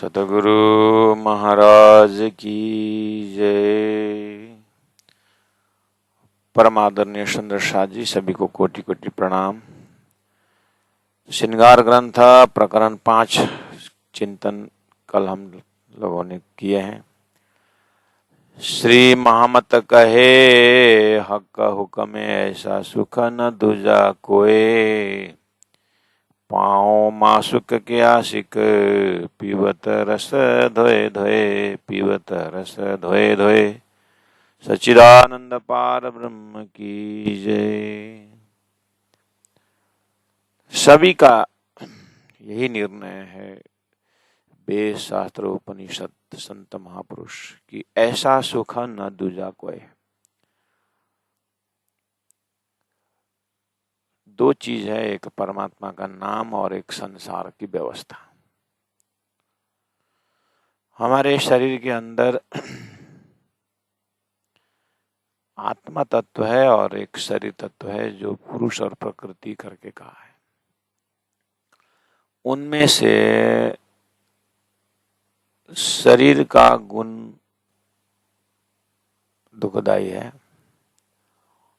सतगुरु महाराज की जय। परम आदरणीय सुंदर शाह जी, सभी को कोटि कोटि प्रणाम। श्रृंगार ग्रंथ प्रकरण 5 चिंतन कल हम लोगों ने किए हैं। श्री महामत कहे हक हुक्म ऐसा सुख न दूजा कोय, पाँव मासुक के आशिक पीवत रस धोए धोए, पीवत रस धोए धोए। सच्चिदानंद पार ब्रह्म की जय। सभी का यही निर्णय है, वेद शास्त्र उपनिषद संत महापुरुष की ऐसा सुख न दूजा कोई। दो चीज है, एक परमात्मा का नाम और एक संसार की व्यवस्था। हमारे शरीर के अंदर आत्मा तत्व है और एक शरीर तत्व है जो पुरुष और प्रकृति करके कहा है। उनमें से शरीर का गुण दुखदाई है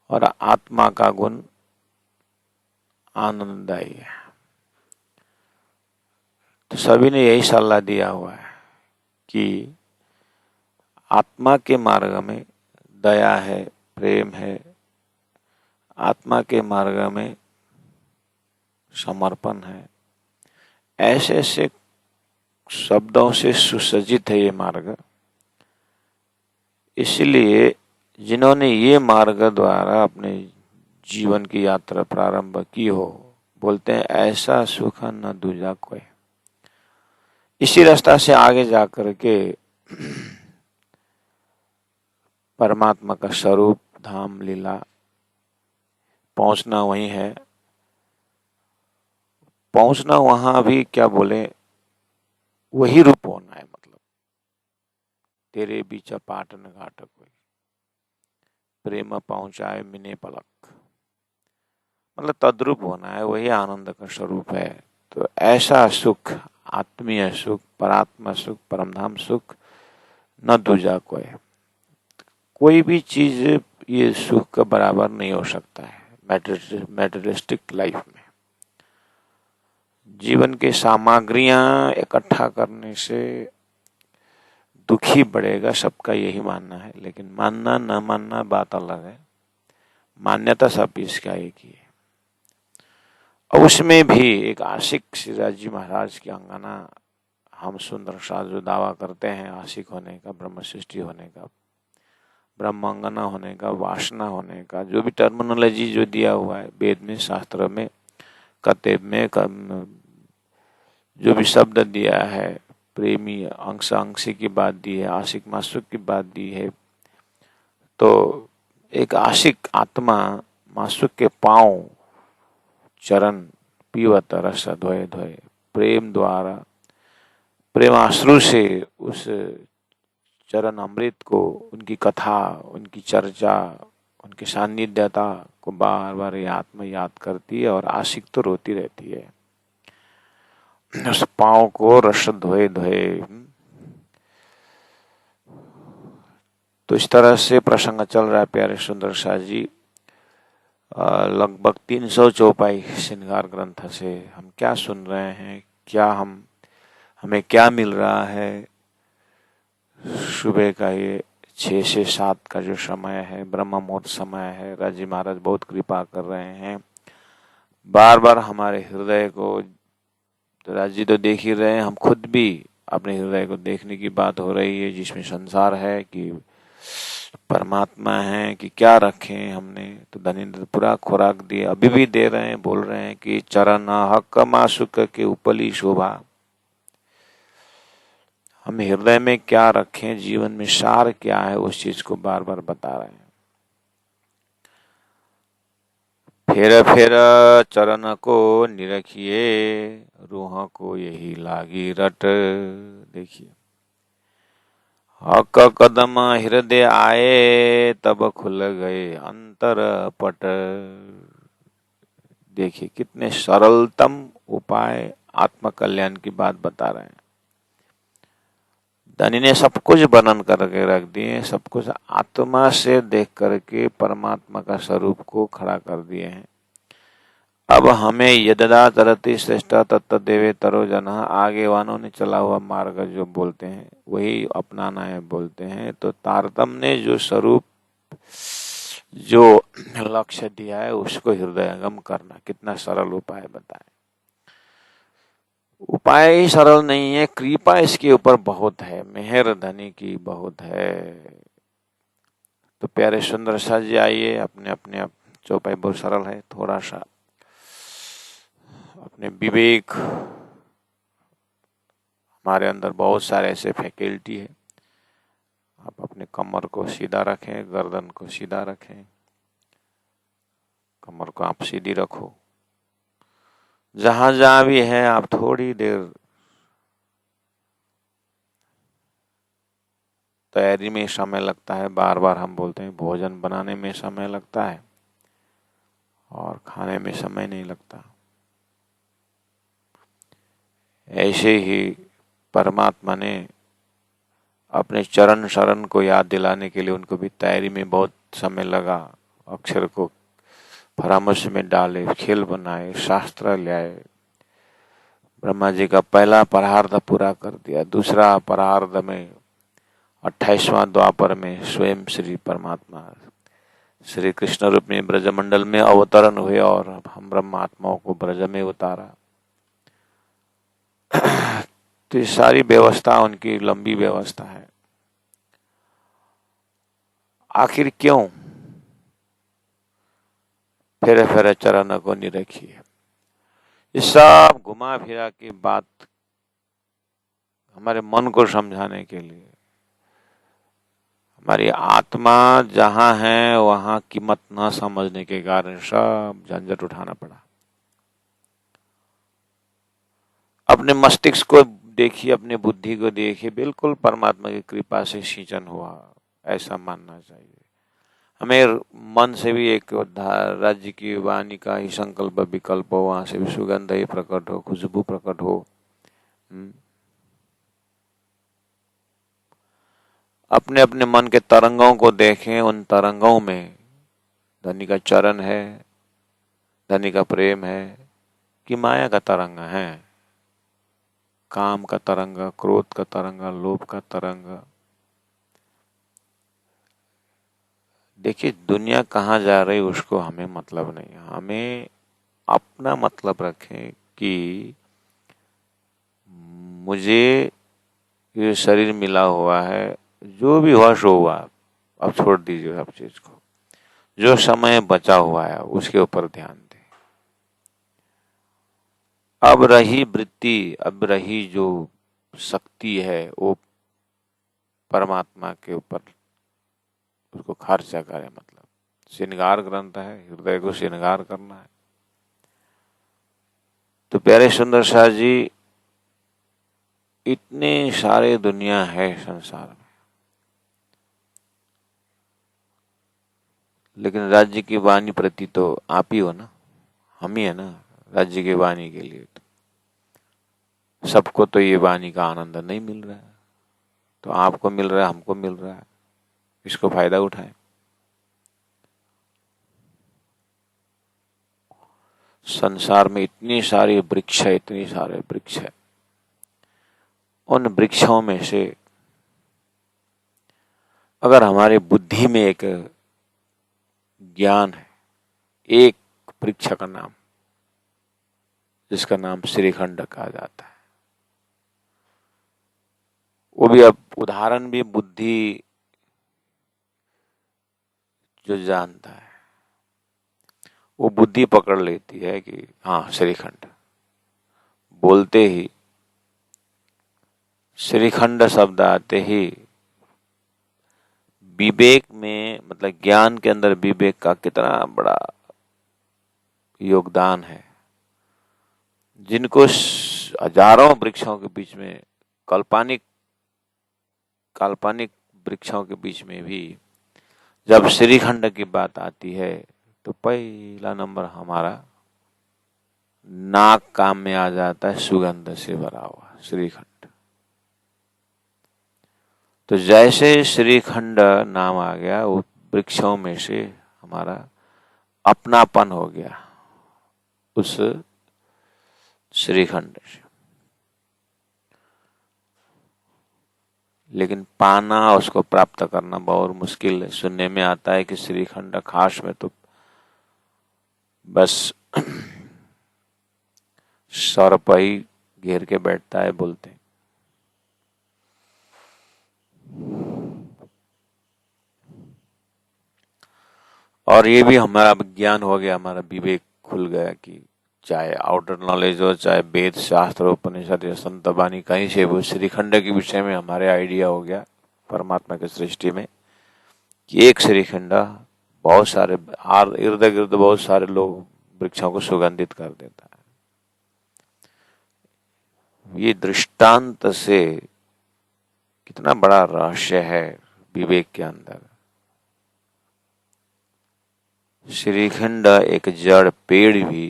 और आत्मा का गुण आनंददायी है। तो सभी ने यही सलाह दिया हुआ है कि आत्मा के मार्ग में दया है, प्रेम है, आत्मा के मार्ग में समर्पण है। ऐसे ऐसे शब्दों से सुसज्जित है ये मार्ग। इसलिए जिन्होंने ये मार्ग द्वारा अपने जीवन की यात्रा प्रारंभ की हो, बोलते हैं ऐसा सुख न दूजा कोई। इसी रास्ता से आगे जाकर के परमात्मा का स्वरूप धाम लीला पहुंचना वही है। पहुंचना वहां भी क्या बोले, वही रूप होना है। मतलब तेरे बीच पाटन घाट कोई, प्रेम पहुंचाए मिने पलक। मतलब तद्रूप होना है, वही आनंद का स्वरूप है। तो ऐसा सुख, आत्मीय सुख, परात्मा सुख, परमधाम सुख न दूजा कोई। कोई भी चीज ये सुख का बराबर नहीं हो सकता है मैटेरियलिस्टिक लाइफ में। जीवन के सामग्रियां इकट्ठा करने से दुखी बढ़ेगा, सबका यही मानना है। लेकिन मानना न मानना बात अलग है। मान्यता सब इसका एक ही है। और उसमें भी एक आशिक श्रीराज जी महाराज की अंगना हम सुंदर शाह जो दावा करते हैं आशिक होने का, ब्रह्म सृष्टि होने का, ब्रह्मांगना होने का, वासना होने का, जो भी टर्मिनोलॉजी जो दिया हुआ है वेद में, शास्त्र में, कतेब में, जो भी शब्द दिया है, प्रेमी अंश अंशी की बात दी है, आशिक मासुक की बात दी है। तो एक आशिक आत्मा मासुक के पांव चरण पीवत रस धोए धोए, प्रेम द्वारा, प्रेमाश्रु से उस चरण अमृत को, उनकी कथा, उनकी चर्चा, उनकी सान्निध्यता को बार बार ये आत्मा याद करती है और आशिक तो रोती रहती है उस पांव को रस धोए धोए। तो इस तरह से प्रसंग चल रहा है प्यारे सुंदर शाह जी। लगभग 300 चौपाई श्रृंगार ग्रंथ से हम क्या सुन रहे हैं, क्या हमें क्या मिल रहा है। सुबह का ये 6 से 7 का जो समय है, ब्रह्म मुहूर्त समय है, राजी महाराज बहुत कृपा कर रहे हैं। बार बार हमारे हृदय को, राजी तो देख ही रहे हैं, हम खुद भी अपने हृदय को देखने की बात हो रही है, जिसमें संसार है कि परमात्मा है कि क्या रखें हमने। तो धनीन्द्र पूरा खुराक दिए, अभी भी दे रहे हैं, बोल रहे हैं कि चरण हक मासुक के उपली शोभा। हम हृदय में क्या रखें, जीवन में सार क्या है, उस चीज को बार बार बता रहे हैं। फेर फेर चरण को निरखिए, रूह को यही लागी रट। देखिए, हक कदम हृदय आए, तब खुल गए अंतर पट। देखिए कितने सरलतम उपाय आत्म कल्याण की बात बता रहे हैं। धनी ने सब कुछ वर्णन करके रख दिए, सब कुछ आत्मा से देख करके परमात्मा का स्वरूप को खड़ा कर दिए हैं। अब हमें यददा तरति श्रेष्ठ तत्त देवे तरो जना, आगे वालों ने चला हुआ मार्ग जो बोलते हैं वही अपनाना है बोलते हैं। तो तारतम्य ने जो स्वरूप जो लक्ष्य दिया है उसको हृदयंगम करना, कितना सरल उपाय बताए। उपाय ही सरल नहीं है, कृपा इसके ऊपर बहुत है, मेहर धनी की बहुत है। तो प्यारे सुंदर सा जी आइए, अपने अपने आप चौपाई बहुत सरल है, थोड़ा सा अपने विवेक, हमारे अंदर बहुत सारे ऐसे फैकल्टी है। आप अपने कमर को सीधा रखें, गर्दन को सीधा रखें, कमर को आप सीधी रखो। जहां जहां भी है आप थोड़ी देर तैयारी में समय लगता है, बार बार हम बोलते हैं भोजन बनाने में समय लगता है और खाने में समय नहीं लगता। ऐसे ही परमात्मा ने अपने चरण शरण को याद दिलाने के लिए उनको भी तैयारी में बहुत समय लगा। अक्षर को परामर्श में डाले, खेल बनाए, शास्त्र ले आए। ब्रह्मा जी का पहला परार्ध पूरा कर दिया, दूसरा परार्ध में 28वां द्वापर में स्वयं श्री परमात्मा श्री कृष्ण रूप में ब्रजमंडल में अवतरण हुए और हम ब्रह्मात्माओं को ब्रज में उतारा। तो ये सारी व्यवस्था उनकी लंबी व्यवस्था है। आखिर क्यों? फेरे फेरे चरण को निरखिए। ये सब घुमा फिरा की बात हमारे मन को समझाने के लिए। हमारी आत्मा जहां है वहां कीमत न समझने के कारण सब झंझट उठाना पड़ा। अपने मस्तिष्क को देखिए, अपनी बुद्धि को देखिए, बिल्कुल परमात्मा की कृपा से सिंचन हुआ, ऐसा मानना चाहिए। हमें मन से भी एक राज्य की वाणी का ही संकल्प विकल्प हो, वहां से भी सुगंध ही प्रकट हो, खुशबू प्रकट हो। अपने अपने मन के तरंगों को देखें, उन तरंगों में धनी का चरण है, धनी का प्रेम है कि माया का तरंग है, काम का तरंग, क्रोध का तरंग, लोभ का तरंग। देखिए दुनिया कहाँ जा रही उसको हमें मतलब नहीं, हमें अपना मतलब रखें कि मुझे ये शरीर मिला हुआ है, जो भी हुआ सो हुआ, अब छोड़ दीजिए सब चीज को। जो समय बचा हुआ है उसके ऊपर ध्यान दें। अब रही वृत्ति, अब रही जो शक्ति है वो परमात्मा के ऊपर उसको खर्चा करें। मतलब श्रृंगार ग्रंथ है, हृदय को श्रृंगार करना है। तो प्यारे सुंदर शाह जी, इतने सारे दुनिया है संसार में, लेकिन राज्य की वाणी प्रति तो आप ही हो ना, हम ही है ना राज्य की वाणी के लिए। तो सबको तो ये वाणी का आनंद नहीं मिल रहा है, तो आपको मिल रहा है, हमको मिल रहा है, इसको फायदा उठाएं। संसार में इतनी सारी वृक्ष है, इतनी सारे वृक्ष है, उन वृक्षों में से अगर हमारी बुद्धि में एक ज्ञान है, एक वृक्ष का नाम जिसका नाम श्रीखंड कहा जाता है, वो भी अब उदाहरण भी बुद्धि जो जानता है वो बुद्धि पकड़ लेती है कि हाँ श्रीखंड। बोलते ही श्रीखंड शब्द आते ही विवेक में, मतलब ज्ञान के अंदर विवेक का कितना बड़ा योगदान है। जिनको हजारों वृक्षों के बीच में, काल्पनिक वृक्षों के बीच में भी जब श्रीखंड की बात आती है तो पहला नंबर हमारा नाक काम में आ जाता है, सुगंध से भरा हुआ श्रीखंड। तो जैसे श्रीखंड नाम आ गया, वो वृक्षों में से हमारा अपनापन हो गया उस श्रीखंड से। लेकिन पाना, उसको प्राप्त करना बहुत मुश्किल है। सुनने में आता है कि श्रीखंड खास में तो बस सर्प ही घेर के बैठता है, बोलते हैं। और ये भी हमारा ज्ञान हो गया, हमारा विवेक खुल गया कि चाहे आउटर नॉलेज हो, चाहे वेद शास्त्र उपनिषद या संत वाणी, कहीं से वो श्रीखंड के विषय में हमारे आइडिया हो गया परमात्मा की सृष्टि में कि एक श्रीखंड बहुत सारे इर्द गिर्द बहुत सारे लोग वृक्षों को सुगंधित कर देता है। ये दृष्टांत से कितना बड़ा रहस्य है विवेक के अंदर। श्रीखंड एक जड़ पेड़ भी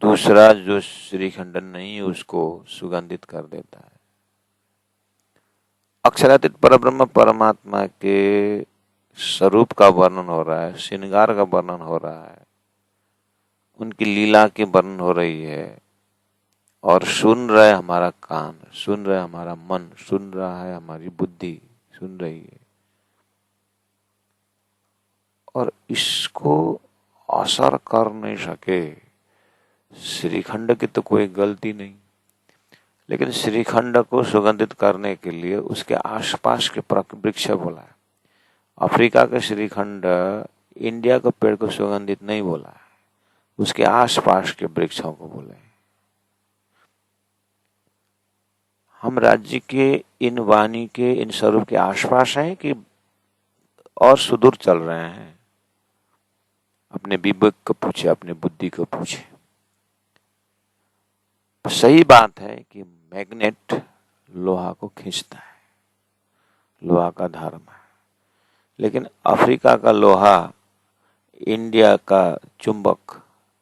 दूसरा जो श्रीखंड नहीं है उसको सुगंधित कर देता है। अक्षरातीत परब्रह्म परमात्मा के स्वरूप का वर्णन हो रहा है, श्रृंगार का वर्णन हो रहा है, उनकी लीला की वर्णन हो रही है, और सुन रहा है हमारा कान, सुन रहा है हमारा मन, सुन रहा है हमारी बुद्धि, सुन रही है। और इसको असर कर नहीं सके, श्रीखंड की तो कोई गलती नहीं, लेकिन श्रीखंड को सुगंधित करने के लिए उसके आसपास के वृक्ष बोला है। अफ्रीका के श्रीखंड इंडिया के पेड़ को सुगंधित नहीं बोला है, उसके आसपास के वृक्षों को बोले। हम राज्य के इन वाणी के इन स्वरूप के आसपास हैं कि और सुदूर चल रहे हैं? अपने विवेक को पूछे, अपने बुद्धि को पूछे। सही बात है कि मैग्नेट लोहा को खींचता है, लोहा का धर्म है, लेकिन अफ्रीका का लोहा इंडिया का चुंबक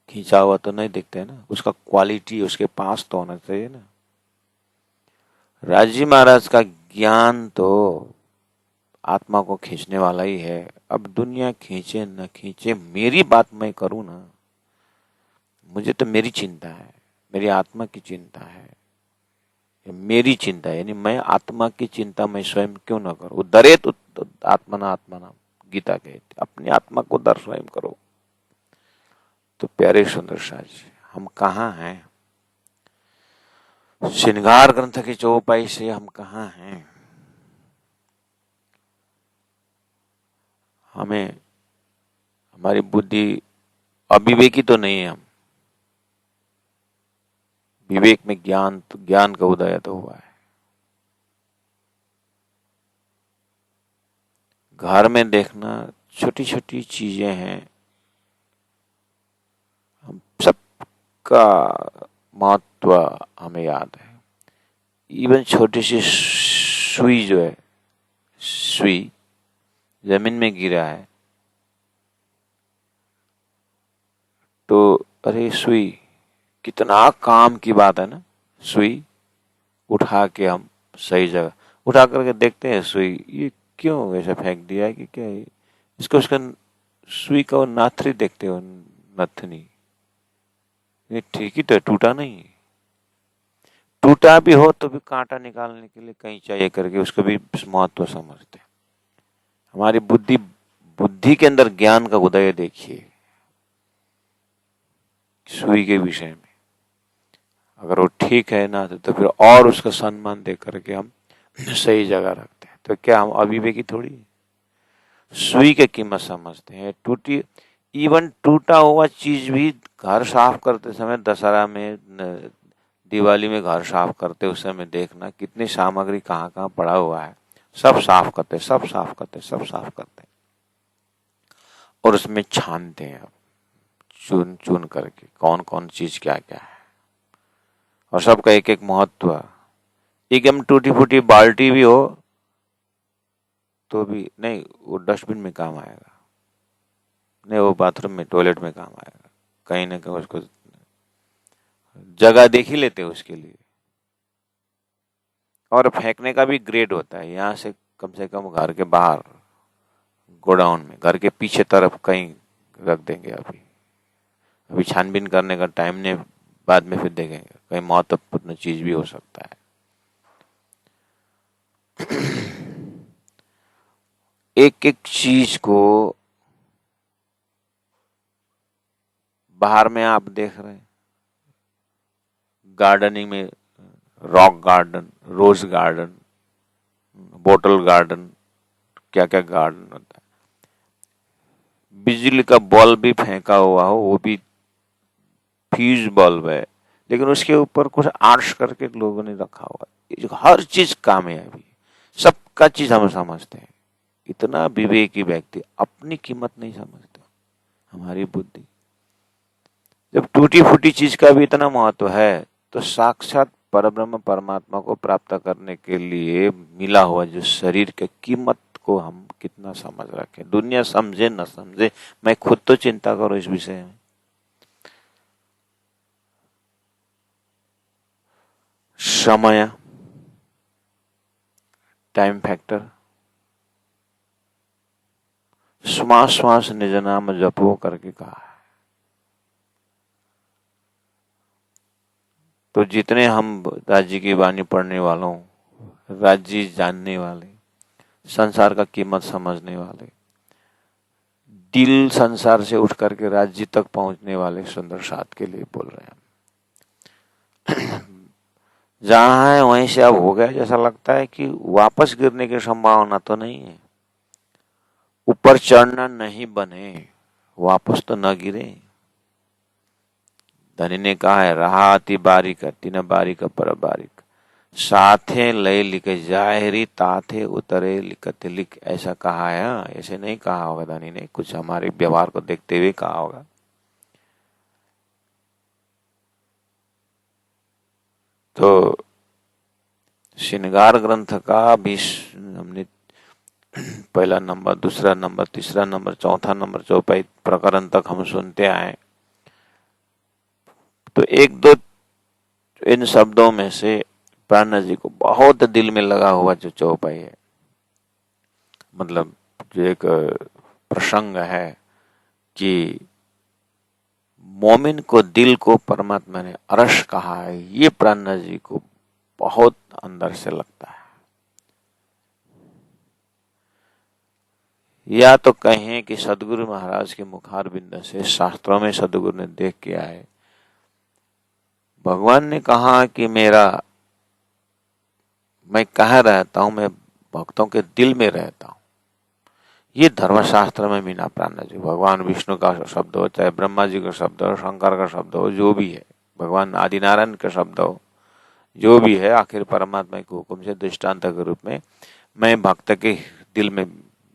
खींचा हुआ तो नहीं दिखते ना, उसका क्वालिटी उसके पास तो होना चाहिए ना। राजी महाराज का ज्ञान तो आत्मा को खींचने वाला ही है। अब दुनिया खींचे न खींचे, मेरी बात मैं करूं ना, मुझे तो मेरी चिंता है, मेरी आत्मा की चिंता है, मेरी चिंता है, यानी मैं आत्मा की चिंता मैं स्वयं क्यों ना करूं। दरेत आत्मना आत्मना गीता कहती, अपनी आत्मा को दर स्वयं करो। तो प्यारे सुंदर शाह जी, हम कहाँ हैं? श्रृंगार ग्रंथ के चौपाई से हम कहाँ हैं? हमें, हमारी बुद्धि अविवेकी तो नहीं है, हम विवेक में ज्ञान का उदय तो हुआ है। घर में देखना छोटी छोटी चीजें हैं, हम सबका महत्व हमें याद है। इवन छोटी सी सुई जो है, सुई जमीन में गिरा है तो अरे सुई, कितना काम की बात है ना। सुई उठा के हम सही जगह उठा करके देखते हैं, सुई ये क्यों ऐसा फेंक दिया है कि क्या है इसको, उसका सुई का वो नाथरी देखते हो, नथनी, ये ठीक ही तो टूटा नहीं। टूटा भी हो तो भी कांटा निकालने के लिए कहीं चाहिए करके उसको भी महत्व समझते हैं। हमारी बुद्धि के अंदर ज्ञान का उदय देखिए सुई के विषय में। अगर वो ठीक है ना तो फिर और उसका सम्मान दे करके हम सही जगह रखते हैं। तो क्या हम अविवेकी थोड़ी? सुई की कीमत समझते हैं। इवन टूटा हुआ चीज भी घर साफ करते समय, दशहरा में, दिवाली में घर साफ करते उस समय देखना कितनी सामग्री कहाँ कहाँ पड़ा हुआ है, सब साफ करते, सब साफ करते, सब साफ करते और उसमें छानते हैं चुन चुन करके कौन कौन चीज क्या क्या है, और सबका एक एक महत्व। एकदम टूटी फूटी बाल्टी भी हो तो भी नहीं, वो डस्टबिन में काम आएगा, नहीं वो बाथरूम में, टॉयलेट में काम आएगा, कहीं ना कहीं उसको जगह देख ही लेते हैं उसके लिए। और फेंकने का भी ग्रेड होता है, यहाँ से कम से कम घर के बाहर गोडाउन में, घर के पीछे तरफ कहीं रख देंगे। अभी छानबीन करने का टाइम नहीं, बाद में फिर देखेंगे, कहीं महत्वपूर्ण चीज भी हो सकता है। एक एक चीज को बाहर में आप देख रहे हैं, गार्डनिंग में rock garden, rose garden, bottle garden, क्या क्या गार्डन होता है। बिजली का बल्ब भी फेंका हुआ हो, वो भी फ्यूज बल्ब है, लेकिन उसके ऊपर कुछ आर्ट्स करके लोगों ने रखा हुआ है। ये जो हर चीज कामयाबी, सबका चीज हम समझते हैं। इतना विवेकी व्यक्ति अपनी कीमत नहीं समझता। हमारी बुद्धि, जब टूटी फूटी चीज का भी इतना महत्व है, तो साक्षात परब्रह्म परमात्मा को प्राप्त करने के लिए मिला हुआ जो शरीर के कीमत को हम कितना समझ रखे। दुनिया समझे न समझे, मैं खुद तो चिंता करूं इस विषय में। समय, टाइम फैक्टर, श्वास श्वास निज नाम जपो करके कहा है। तो जितने हम राज्य की वाणी पढ़ने वालों, राज्य जानने वाले, संसार का कीमत समझने वाले, दिल संसार से उठ करके राज्य तक पहुंचने वाले सुंदर साथ के लिए बोल रहे हैं। जहां है वहीं से अब हो गया जैसा लगता है कि वापस गिरने की संभावना तो नहीं है। ऊपर चढ़ना नहीं बने, वापस तो न गिरे। धनी ने कहा है, रहा अति बारीक तीन बारीक पर बारीक, साथे लय लिख जाहरी ताथे उतरे लिखते लिख। ऐसा कहा है। ऐसे नहीं कहा होगा धनी ने, कुछ हमारे व्यवहार को देखते हुए कहा होगा। तो श्रृंगार ग्रंथ का भी हमने पहला नंबर, दूसरा नंबर, तीसरा नंबर, चौथा नंबर, चौपाई प्रकरण तक हम सुनते आए। तो एक दो इन शब्दों में से प्राण जी को बहुत दिल में लगा हुआ जो चौपाई है, मतलब जो एक प्रसंग है कि मोमिन को दिल को परमात्मा ने अरश कहा है, ये प्राण जी को बहुत अंदर से लगता है। या तो कहें कि सदगुरु महाराज के मुखार बिंद से शास्त्रों में सदगुरु ने देख के आए, भगवान ने कहा कि मैं कहाँ रहता हूं, मैं भक्तों के दिल में रहता हूं। ये धर्मशास्त्र में मीना प्राण जी, भगवान विष्णु का शब्द हो, चाहे ब्रह्मा जी का शब्द हो, शंकर का शब्द हो, जो भी है, भगवान आदिनारायण का शब्द हो, जो भी है, आखिर परमात्मा के हुक्म से दृष्टांत के रूप में मैं भक्त के दिल में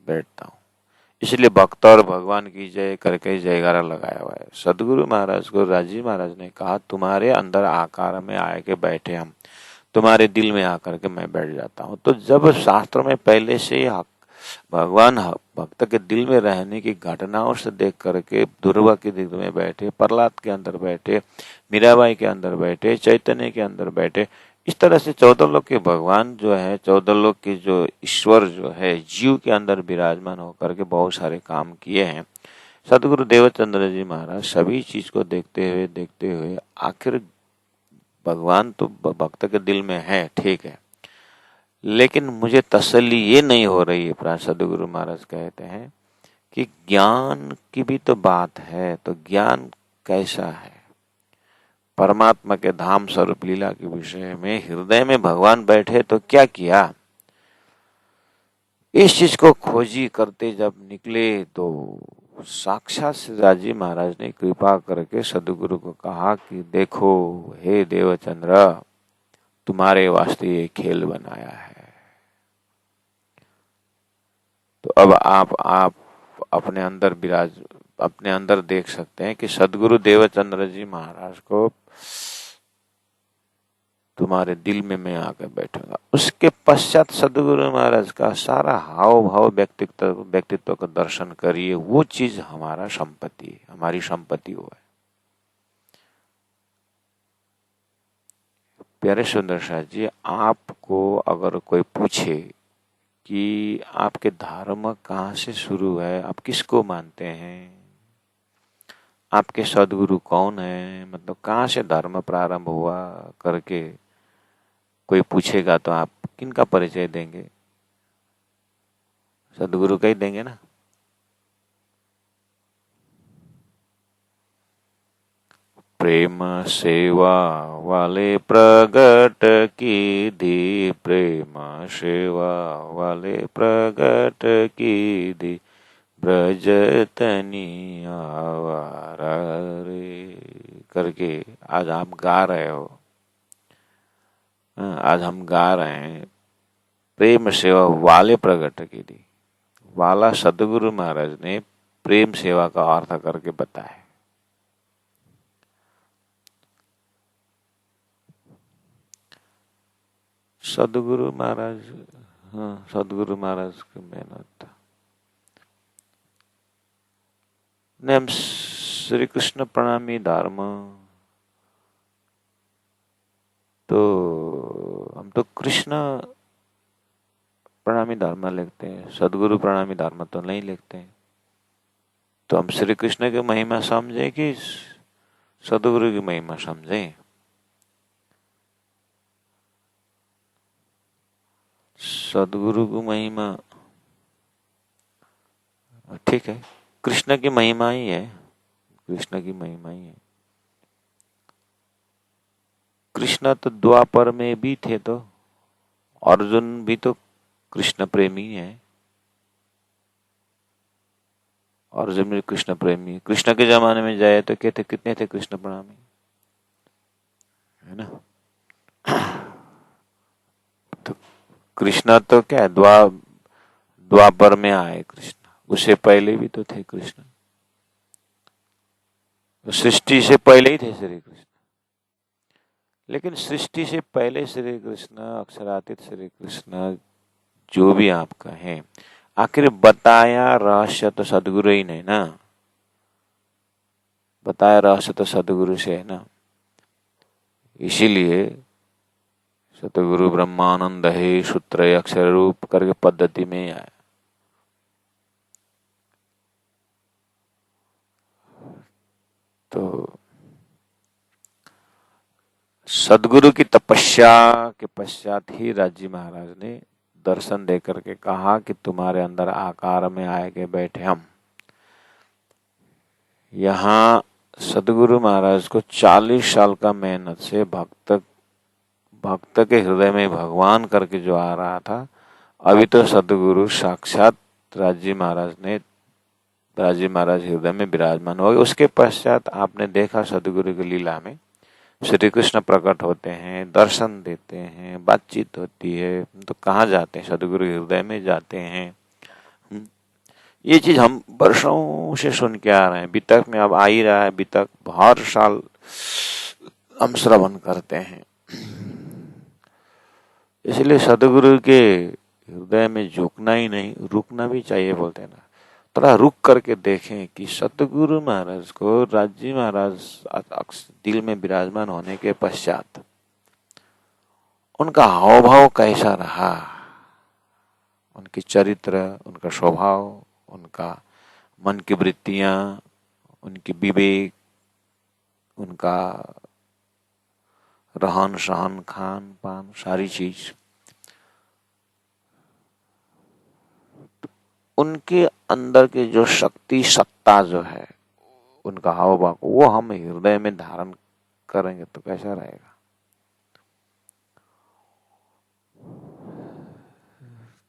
बैठता हूँ। इसलिए भक्त और भगवान की जय करके जयकारा लगाया हुआ है। सदगुरु महाराज को राजी महाराज ने कहा, तुम्हारे अंदर आकार में आके बैठे हम, तुम्हारे दिल में आकर के मैं बैठ जाता हूँ। तो जब शास्त्र में पहले से भगवान भक्त के दिल में रहने की घटनाओं से देख करके ध्रुव के दिल में बैठे, प्रहलाद के अंदर बैठे, मीराबाई के अंदर बैठे, चैतन्य के अंदर बैठे, इस तरह से 14 लोक के भगवान जो है, 14 लोक की जो ईश्वर जो है, जीव के अंदर विराजमान होकर के बहुत सारे काम किए हैं। सदगुरु देवचंद्र जी महाराज सभी चीज को देखते हुए आखिर भगवान तो भक्त के दिल में है, ठीक है, लेकिन मुझे तसल्ली ये नहीं हो रही है। प्राण सदगुरु महाराज कहते हैं कि ज्ञान की भी तो बात है, तो ज्ञान कैसा है? परमात्मा के धाम स्वरूप लीला के विषय में हृदय में भगवान बैठे तो क्या किया? इस चीज को खोजी करते जब निकले तो साक्षात श्रीराजी महाराज ने कृपा करके सदगुरु को कहा कि देखो हे देवचंद्र, तुम्हारे वास्ते ये खेल बनाया है। तो अब आप अपने अंदर देख सकते हैं कि सदगुरु देवचंद्र जी महाराज को तुम्हारे दिल में मैं आकर बैठूंगा। उसके पश्चात सदगुरु महाराज का सारा हाव भाव व्यक्तित्व का दर्शन करिए, वो चीज हमारा संपत्ति, हमारी संपत्ति वो है। प्यारे सुंदर शाह जी, आपको अगर कोई पूछे कि आपके धर्म कहाँ से शुरू है, आप किसको मानते हैं, आपके सदगुरु कौन है, मतलब कहाँ से धर्म प्रारंभ हुआ करके कोई पूछेगा तो आप किनका परिचय देंगे? सदगुरु का ही देंगे ना। प्रेम सेवा वाले प्रगट की दी, प्रेम सेवा वाले प्रगट की दी, ब्रज तनी आवारा रे करके आज आप गा रहे हो। आज हम गा रहे हैं प्रेम सेवा वाले प्रगट की दी। वाला सदगुरु महाराज ने प्रेम सेवा का अर्थ करके बताया। सदगुरु महाराज, हाँ सदगुरु महाराज की मेहनत ने हम श्री कृष्ण प्रणामी धर्म, तो हम तो कृष्ण प्रणामी धर्म लिखते हैं, सदगुरु प्रणामी धर्म तो नहीं लिखते हैं। तो हम श्री कृष्ण की महिमा समझे कि सदगुरु की महिमा समझे? सदगुरु की महिमा ठीक है, कृष्ण की महिमा ही है, कृष्ण की महिमा ही है। कृष्ण तो द्वापर में भी थे, तो अर्जुन भी तो कृष्ण प्रेमी है। अर्जुन भी कृष्ण प्रेमी। कृष्ण के जमाने में जाए तो कहते कितने थे कृष्ण प्रणामी, है ना। तो कृष्ण तो क्या द्वापर में आए कृष्ण, उससे पहले भी तो थे कृष्ण, सृष्टि से पहले ही थे श्री कृष्ण। लेकिन सृष्टि से पहले श्री कृष्ण, अक्षरातीत श्री कृष्ण, जो भी आपका है, आखिर बताया रहस्य तो सदगुरु ही नहीं ना। बताया रहस्य तो सदगुरु से है ना। इसीलिए सतगुरु ब्रह्मानंद है सूत्र अक्षर रूप करके पद्धति में आया। तो सदगुरु की तपस्या के पश्चात ही राजी महाराज ने दर्शन दे करके कहा कि तुम्हारे अंदर आकार में आए के बैठे हम। यहाँ सदगुरु महाराज को 40 साल का मेहनत से भक्त के हृदय में भगवान करके जो आ रहा था, अभी तो सदगुरु साक्षात राजी महाराज हृदय में विराजमान हो गए। उसके पश्चात आपने देखा सदगुरु की लीला में श्री कृष्ण प्रकट होते हैं, दर्शन देते हैं, बातचीत होती है, तो कहाँ जाते हैं? सदगुरु हृदय में जाते हैं। ये चीज हम वर्षों से सुन के आ रहे हैं, बीतक में अब आ ही रहा है, बीतक हर साल हम श्रवण करते हैं। इसलिए सदगुरु के हृदय में झुकना ही नहीं, रुकना भी चाहिए बोलते हैं ना। थोड़ा रुक करके देखें कि सतगुरु महाराज को राजी महाराज दिल में विराजमान होने के पश्चात उनका हाव भाव कैसा रहा, उनकी चरित्र, उनका स्वभाव, उनका मन की वृत्तियां, उनकी विवेक, उनका रहन सहन, खान पान, सारी चीज, उनके अंदर के जो शक्ति सत्ता जो है, उनका हाव भाव, वो हम हृदय में धारण करेंगे तो कैसा रहेगा।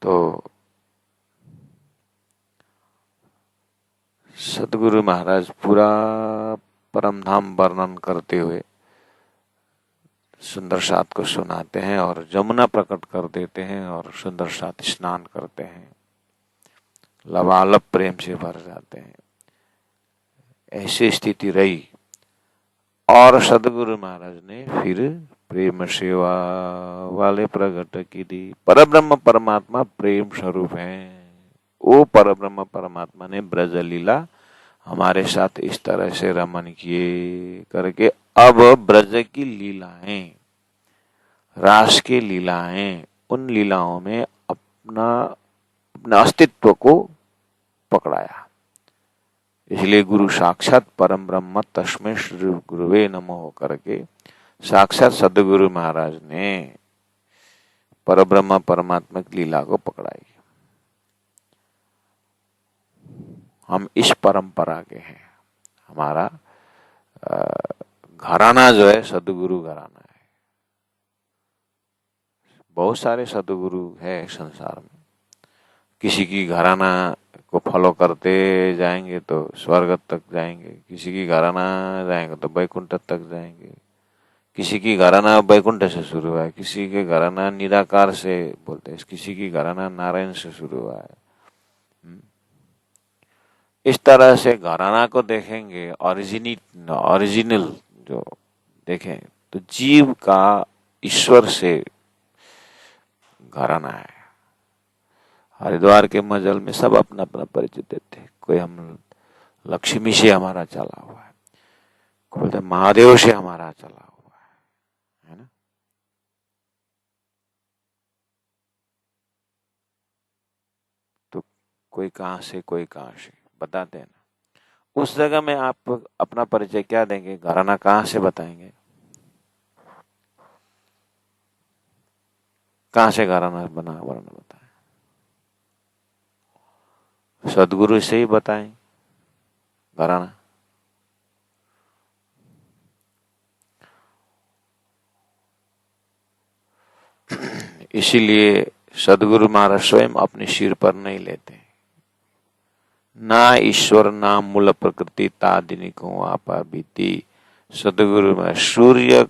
तो सदगुरु महाराज पूरा परमधाम वर्णन करते हुए सुंदर सात को सुनाते हैं और जमुना प्रकट कर देते हैं और सुंदर सात स्नान करते हैं, लबालब प्रेम से भर जाते हैं। ऐसी स्थिति रही और सदगुरु महाराज ने फिर प्रेम सेवा वाले प्रकट की दी। परब्रह्म परमात्मा प्रेम स्वरूप है। वो परब्रह्म परमात्मा ने ब्रज लीला हमारे साथ इस तरह से रमन किए करके अब ब्रज की लीलाएं, रास की लीलाएं, उन लीलाओं में अपना अपने अस्तित्व को पकड़ाया। इसलिए गुरु साक्षात परम ब्रह्म तस्मै श्री गुरुवे नमः करके साक्षात सदगुरु महाराज ने परब्रह्म परमात्मा की लीला को पकड़ाई। हम इस परंपरा के हैं। हमारा घराना जो है सदगुरु घराना है। बहुत सारे सदगुरु है संसार में। किसी की घराना को फॉलो करते जाएंगे तो स्वर्ग तक जाएंगे, किसी की घराना जाएंगे तो वैकुंठ तक जाएंगे, किसी की घराना वैकुंठ से शुरू हुआ है, किसी के घराना निराकार से बोलते हैं, किसी की घराना नारायण से शुरू हुआ है। इस तरह से घराना को देखेंगे, ओरिजिनल जो देखें तो जीव का ईश्वर से घराना है। हरिद्वार के मजल में सब अपना अपना परिचय देते हैं। कोई हम लक्ष्मी से हमारा चला हुआ है, कोई बोलते महादेव से हमारा चला हुआ है ना। तो कोई कहां से कोई कहां से बताते हैं ना। उस जगह में आप अपना परिचय क्या देंगे, घराना कहां से बताएंगे, कहां से घराना बना वर्ण बताएं। सदगुरु से ही बताएं घराना। इसीलिए सदगुरु महाराज स्वयं अपने सिर पर नहीं लेते। ना ईश्वर ना मूल प्रकृति तादिनिको आपा बीती। सदगुरु में सूर्य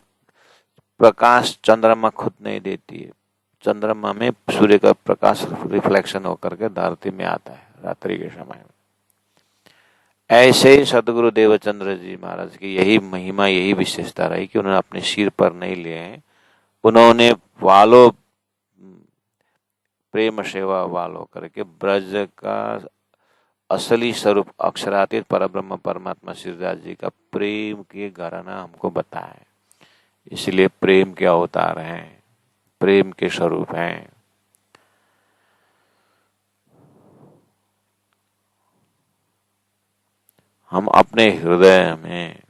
प्रकाश चंद्रमा खुद नहीं देती है। चंद्रमा में सूर्य का प्रकाश रिफ्लेक्शन होकर के धरती में आता है रात्रि के समय में। ऐसे ही सदगुरु देवचंद्र जी महाराज की यही महिमा, यही विशेषता रही कि उन्होंने अपने सिर पर नहीं लिए हैं। उन्होंने वालो प्रेम सेवा वालो करके ब्रज का असली स्वरूप अक्षरातीत परब्रह्म परमात्मा श्रीराज जी का प्रेम के घराना हमको बताया। इसलिए प्रेम के अवतार हैं, प्रेम के स्वरूप हैं। हम अपने हृदय में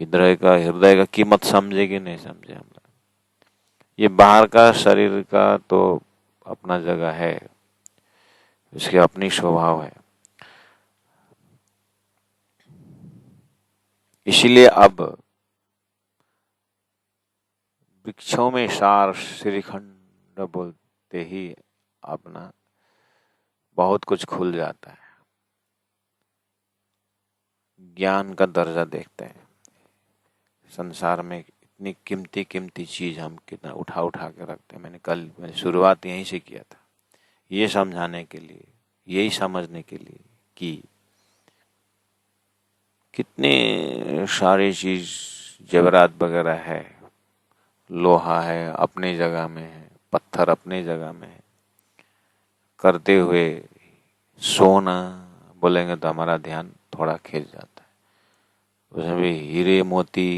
हृदय का कीमत समझे कि नहीं समझे हम। ये बाहर का शरीर का तो अपना जगह है, इसके अपनी स्वभाव है। इसीलिए अब वृक्षों में सार श्रीखंड बोलते ही अपना बहुत कुछ खुल जाता है। ज्ञान का दर्जा देखते हैं। संसार में इतनी कीमती कीमती चीज हम कितना उठा उठा के रखते हैं। मैंने शुरुआत यहीं से किया था, ये समझाने के लिए, यही समझने के लिए कि कितने सारी चीज जेवरात वगैरह है। लोहा है अपनी जगह में है, पत्थर अपनी जगह में है। करते हुए सोना बोलेंगे तो हमारा ध्यान थोड़ा खिंच जाता है। उसमें भी हीरे मोती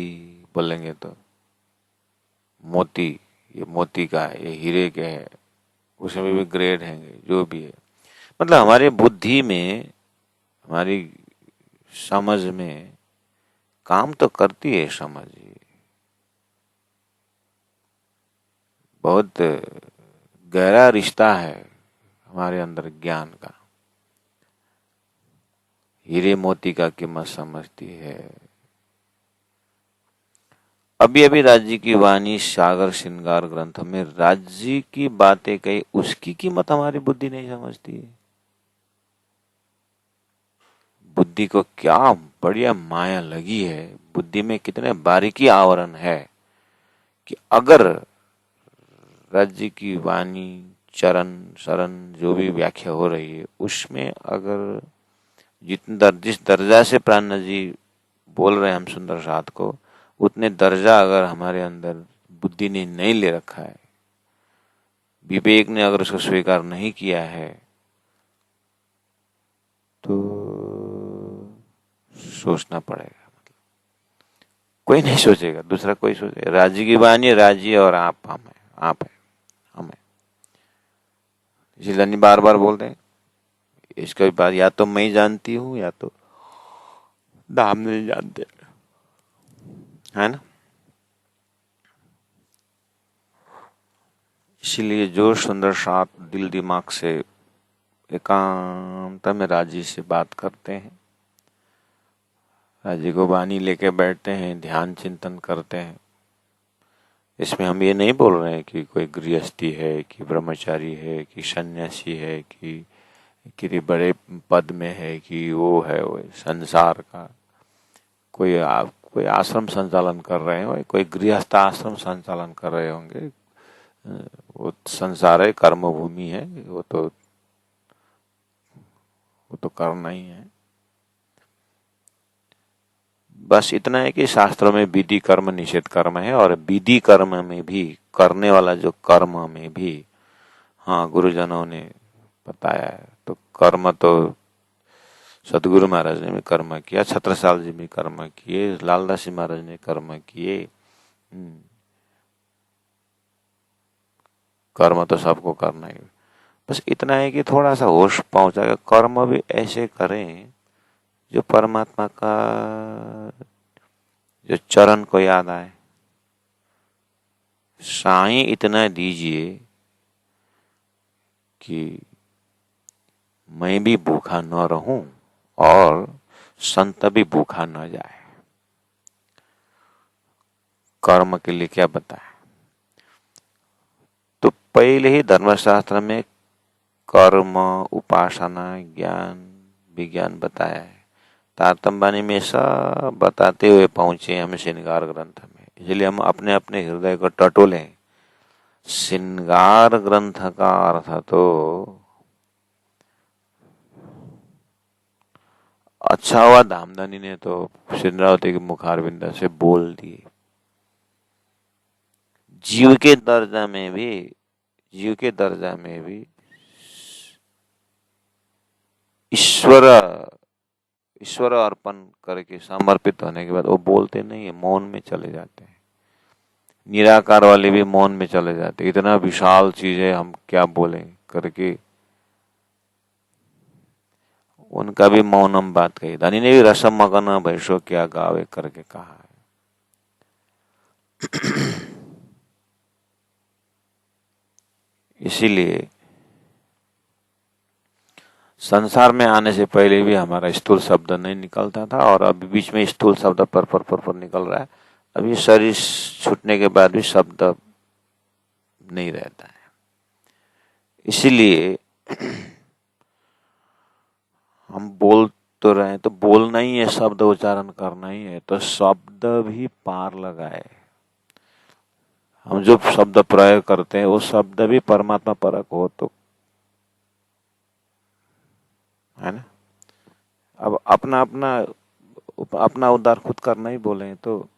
बोलेंगे तो मोती, ये मोती का है, ये हीरे के है, उसमें भी ग्रेड हैं जो भी है। मतलब हमारी बुद्धि में, हमारी समझ में काम तो करती है समझ। बहुत गहरा रिश्ता है हमारे अंदर ज्ञान का। हीरे मोती का कीमत समझती है। अभी अभी राज्य की वाणी सागर श्रृंगार ग्रंथ में राज्य की बातें कही, उसकी कीमत हमारी बुद्धि नहीं समझती है। बुद्धि को क्या बढ़िया माया लगी है, बुद्धि में कितने बारीकी आवरण है कि अगर राज्य की वाणी चरण शरण जो भी व्याख्या हो रही है उसमें अगर जिस दर्जा से प्राण जी बोल रहे हैं हम सुंदर साथ को, उतने दर्जा अगर हमारे अंदर बुद्धि ने नहीं ले रखा है, विवेक ने अगर उसको स्वीकार नहीं किया है, तो सोचना पड़ेगा। मतलब कोई नहीं सोचेगा, दूसरा कोई सोचेगा। राज्य की वाणी राज्य और आप हम है, आप है हम है। इसलिए धनी बार बार बोलते हैं इसका भी बात, या तो मैं जानती हूँ या तो दाम नहीं जानते, है ना। इसीलिए जो सुंदर साथ दिल दिमाग से एकांत में राजी से बात करते हैं, राजी को वाणी लेके बैठते हैं, ध्यान चिंतन करते हैं। इसमें हम ये नहीं बोल रहे हैं कि कोई गृहस्थी है, कि ब्रह्मचारी है, कि सन्यासी है, कि किसी बड़े पद में है, कि वो है वो संसार का कोई आश्रम संचालन कर रहे हो, कोई गृहस्थ आश्रम संचालन कर रहे होंगे। वो संसार है, कर्म भूमि है, वो तो करना ही है। बस इतना है कि शास्त्रों में विधि कर्म निषेध कर्म है, और विधि कर्म में भी करने वाला जो कर्म में भी, हाँ, गुरुजनों ने बताया है। तो कर्म तो सदगुरु महाराज ने भी कर्म किया, छत्रसाल जी भी कर्म किए, लालदास जी महाराज ने कर्म किए। कर्म तो सबको करना ही। बस इतना है कि थोड़ा सा होश पहुंचाएगा, कर्म भी ऐसे करें जो परमात्मा का जो चरण को याद आए। साईं इतना दीजिए कि मैं भी भूखा न रहूं और संत भी भूखा न जाए। कर्म के लिए क्या बताए? तो पहले ही धर्मशास्त्र में कर्म, उपासना, ज्ञान, विज्ञान बताया है। तारतम्बानी में सब बताते हुए पहुंचे हम श्रृंगार ग्रंथ में। इसलिए हम अपने अपने हृदय को टटोले। श्रृंगार ग्रंथ का अर्थ तो अच्छा हुआ धामधनी ने तो सिंद्रावती के मुखारविंद से बोल दिए। जीव के दर्जा में भी ईश्वर अर्पण करके समर्पित होने के बाद वो बोलते नहीं है, मौन में चले जाते हैं। निराकार वाले भी मौन में चले जाते, इतना विशाल चीज है, हम क्या बोले करके उनका भी मौनम बात कही। धनी ने भी रसम मगन भैसो क्या गावे करके कहा है। इसीलिए संसार में आने से पहले भी हमारा स्थूल शब्द नहीं निकलता था, और अभी बीच में स्थूल शब्द पर निकल रहा है। अभी शरीर छूटने के बाद भी शब्द नहीं रहता है। इसीलिए हम बोल तो रहे हैं, तो बोलना ही है, शब्द उच्चारण करना ही है, तो शब्द भी पार लगाए। हम जो शब्द प्रयोग करते हैं वो शब्द भी परमात्मा परक हो तो, है ना। अब अपना उद्धार खुद करना ही बोले, तो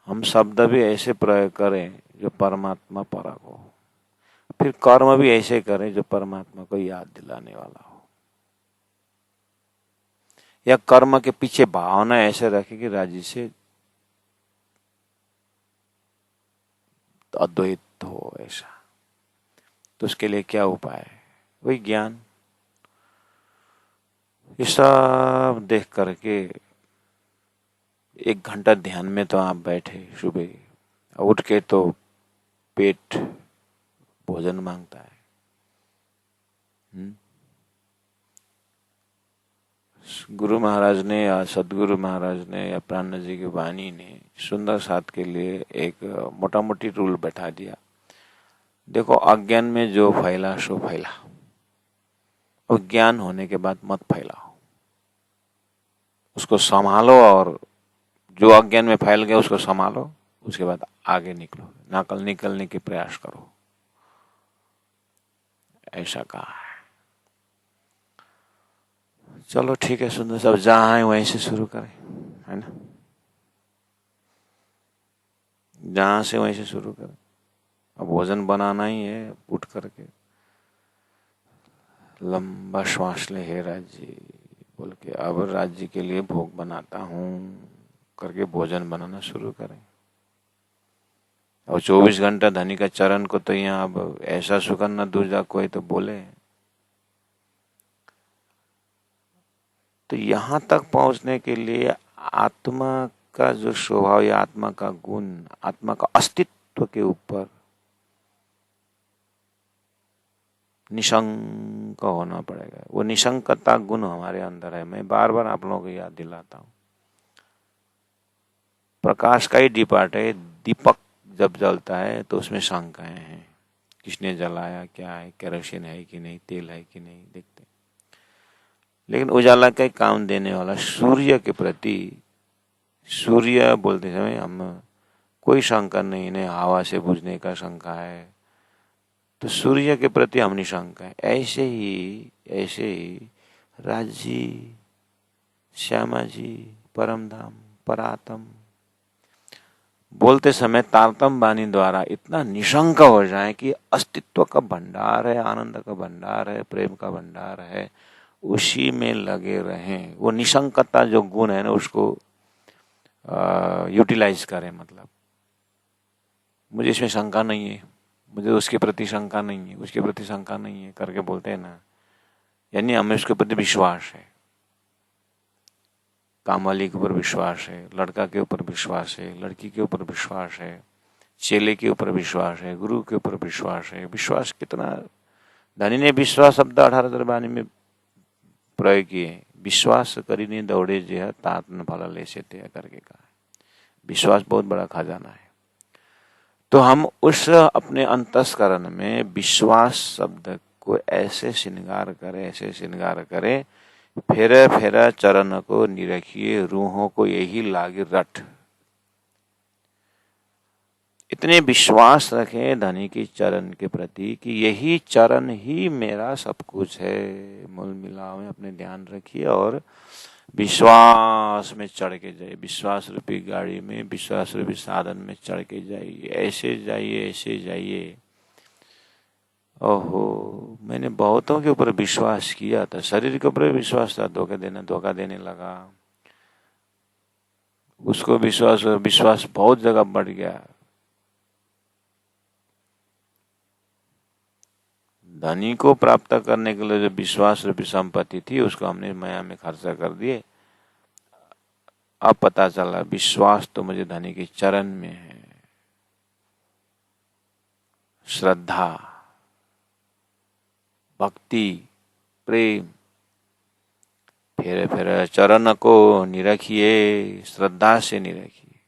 हम शब्द भी ऐसे प्रयोग करें जो परमात्मा परक हो। फिर कर्म भी ऐसे करें जो परमात्मा को याद दिलाने वाला हो। या कर्म के पीछे भावना ऐसे रखे कि राजी से अद्वैत हो ऐसा। तो उसके लिए क्या उपाय है? वही ज्ञान। ये सब देख करके 1 घंटा ध्यान में तो आप बैठे, सुबह उठ के तो पेट भोजन मांगता है। गुरु महाराज ने या सदगुरु महाराज ने या प्राण जी की वाणी ने सुंदर साथ के लिए एक मोटा मोटी रूल बैठा दिया। देखो, अज्ञान में जो फैला सो फैला, और ज्ञान होने के बाद मत फैलाओ, उसको संभालो, और जो अज्ञान में फैल गया उसको संभालो, उसके बाद आगे निकलने के प्रयास करो, ऐसा कहा है। चलो ठीक है, सुंदर साहब, जहां है वहीं से शुरू करें, है ना। जहां से वहीं से शुरू करें। अब भोजन बनाना ही है, उठ करके लंबा श्वास ले, हे राज जी बोल के, अब राज जी के लिए भोग बनाता हूँ करके भोजन बनाना शुरू करें। और 24 घंटा धनी का चरण को तो यहाँ अब ऐसा सुकन्ना दूजा कोई तो बोले तो यहाँ तक पहुंचने के लिए आत्मा का जो स्वभाव या आत्मा का गुण, आत्मा का अस्तित्व के ऊपर निशंक होना पड़ेगा। वो निशंकता गुण हमारे अंदर है। मैं बार बार आप लोगों को याद दिलाता हूं, प्रकाश का ही डिपार्ट है। दीपक जब जलता है तो उसमें शंकाएं हैं, किसने जलाया, क्या है, केरोसिन है कि नहीं, तेल है कि नहीं, देखते। लेकिन उजाला का काम देने वाला सूर्य के प्रति, सूर्य बोलते समय हम कोई शंका नहीं, इन्हें हवा से बुझने का शंका है, तो सूर्य के प्रति हम निशंक है। ऐसे ही राज जी, श्यामा जी, परमधाम, परातम बोलते समय तारतम वाणी द्वारा इतना निशंक हो जाए कि अस्तित्व का भंडार है, आनंद का भंडार है, प्रेम का भंडार है, उसी में लगे रहें। वो निशंकता जो गुण है ना, उसको यूटिलाइज करें। मतलब मुझे इसमें शंका नहीं है, मुझे उसके प्रति शंका नहीं है, उसके प्रति शंका नहीं है करके बोलते हैं ना, यानी हमें उसके प्रति विश्वास है। कामवाली के ऊपर विश्वास है, लड़का के ऊपर विश्वास है, लड़की के ऊपर विश्वास है, चेले के ऊपर विश्वास है, गुरु के ऊपर विश्वास है। विश्वास कितना, धनी ने विश्वास शब्द 18 वाणी में प्रयोग किए। विश्वास करीने दौड़े जे तात न फल ले से करके कहा। विश्वास बहुत बड़ा खजाना है। तो हम उस अपने अंतस्करण में विश्वास शब्द को ऐसे श्रृंगार करें, फेरे फेरा चरण को निरखिए, रूहों को यही लागे रट। इतने विश्वास रखें धनी की चरण के प्रति कि यही चरण ही मेरा सब कुछ है। मूल मिलाव में अपने ध्यान रखिए और विश्वास में चढ़ के जाइए। विश्वास रूपी गाड़ी में, विश्वास रूपी साधन में चढ़ के जाइए। ऐसे जाइए। ओहो, मैंने बहुतों के ऊपर विश्वास किया था, शरीर के ऊपर विश्वास था, धोखा देने लगा। उसको विश्वास बहुत जगह बढ़ गया। धनी को प्राप्त करने के लिए जो विश्वास रूपी संपत्ति थी, उसको हमने माया में खर्चा कर दिए। अब पता चला विश्वास तो मुझे धनी के चरण में है। श्रद्धा, भक्ति, प्रेम, फेरे चरण को निरखिए, श्रद्धा से निरखिए,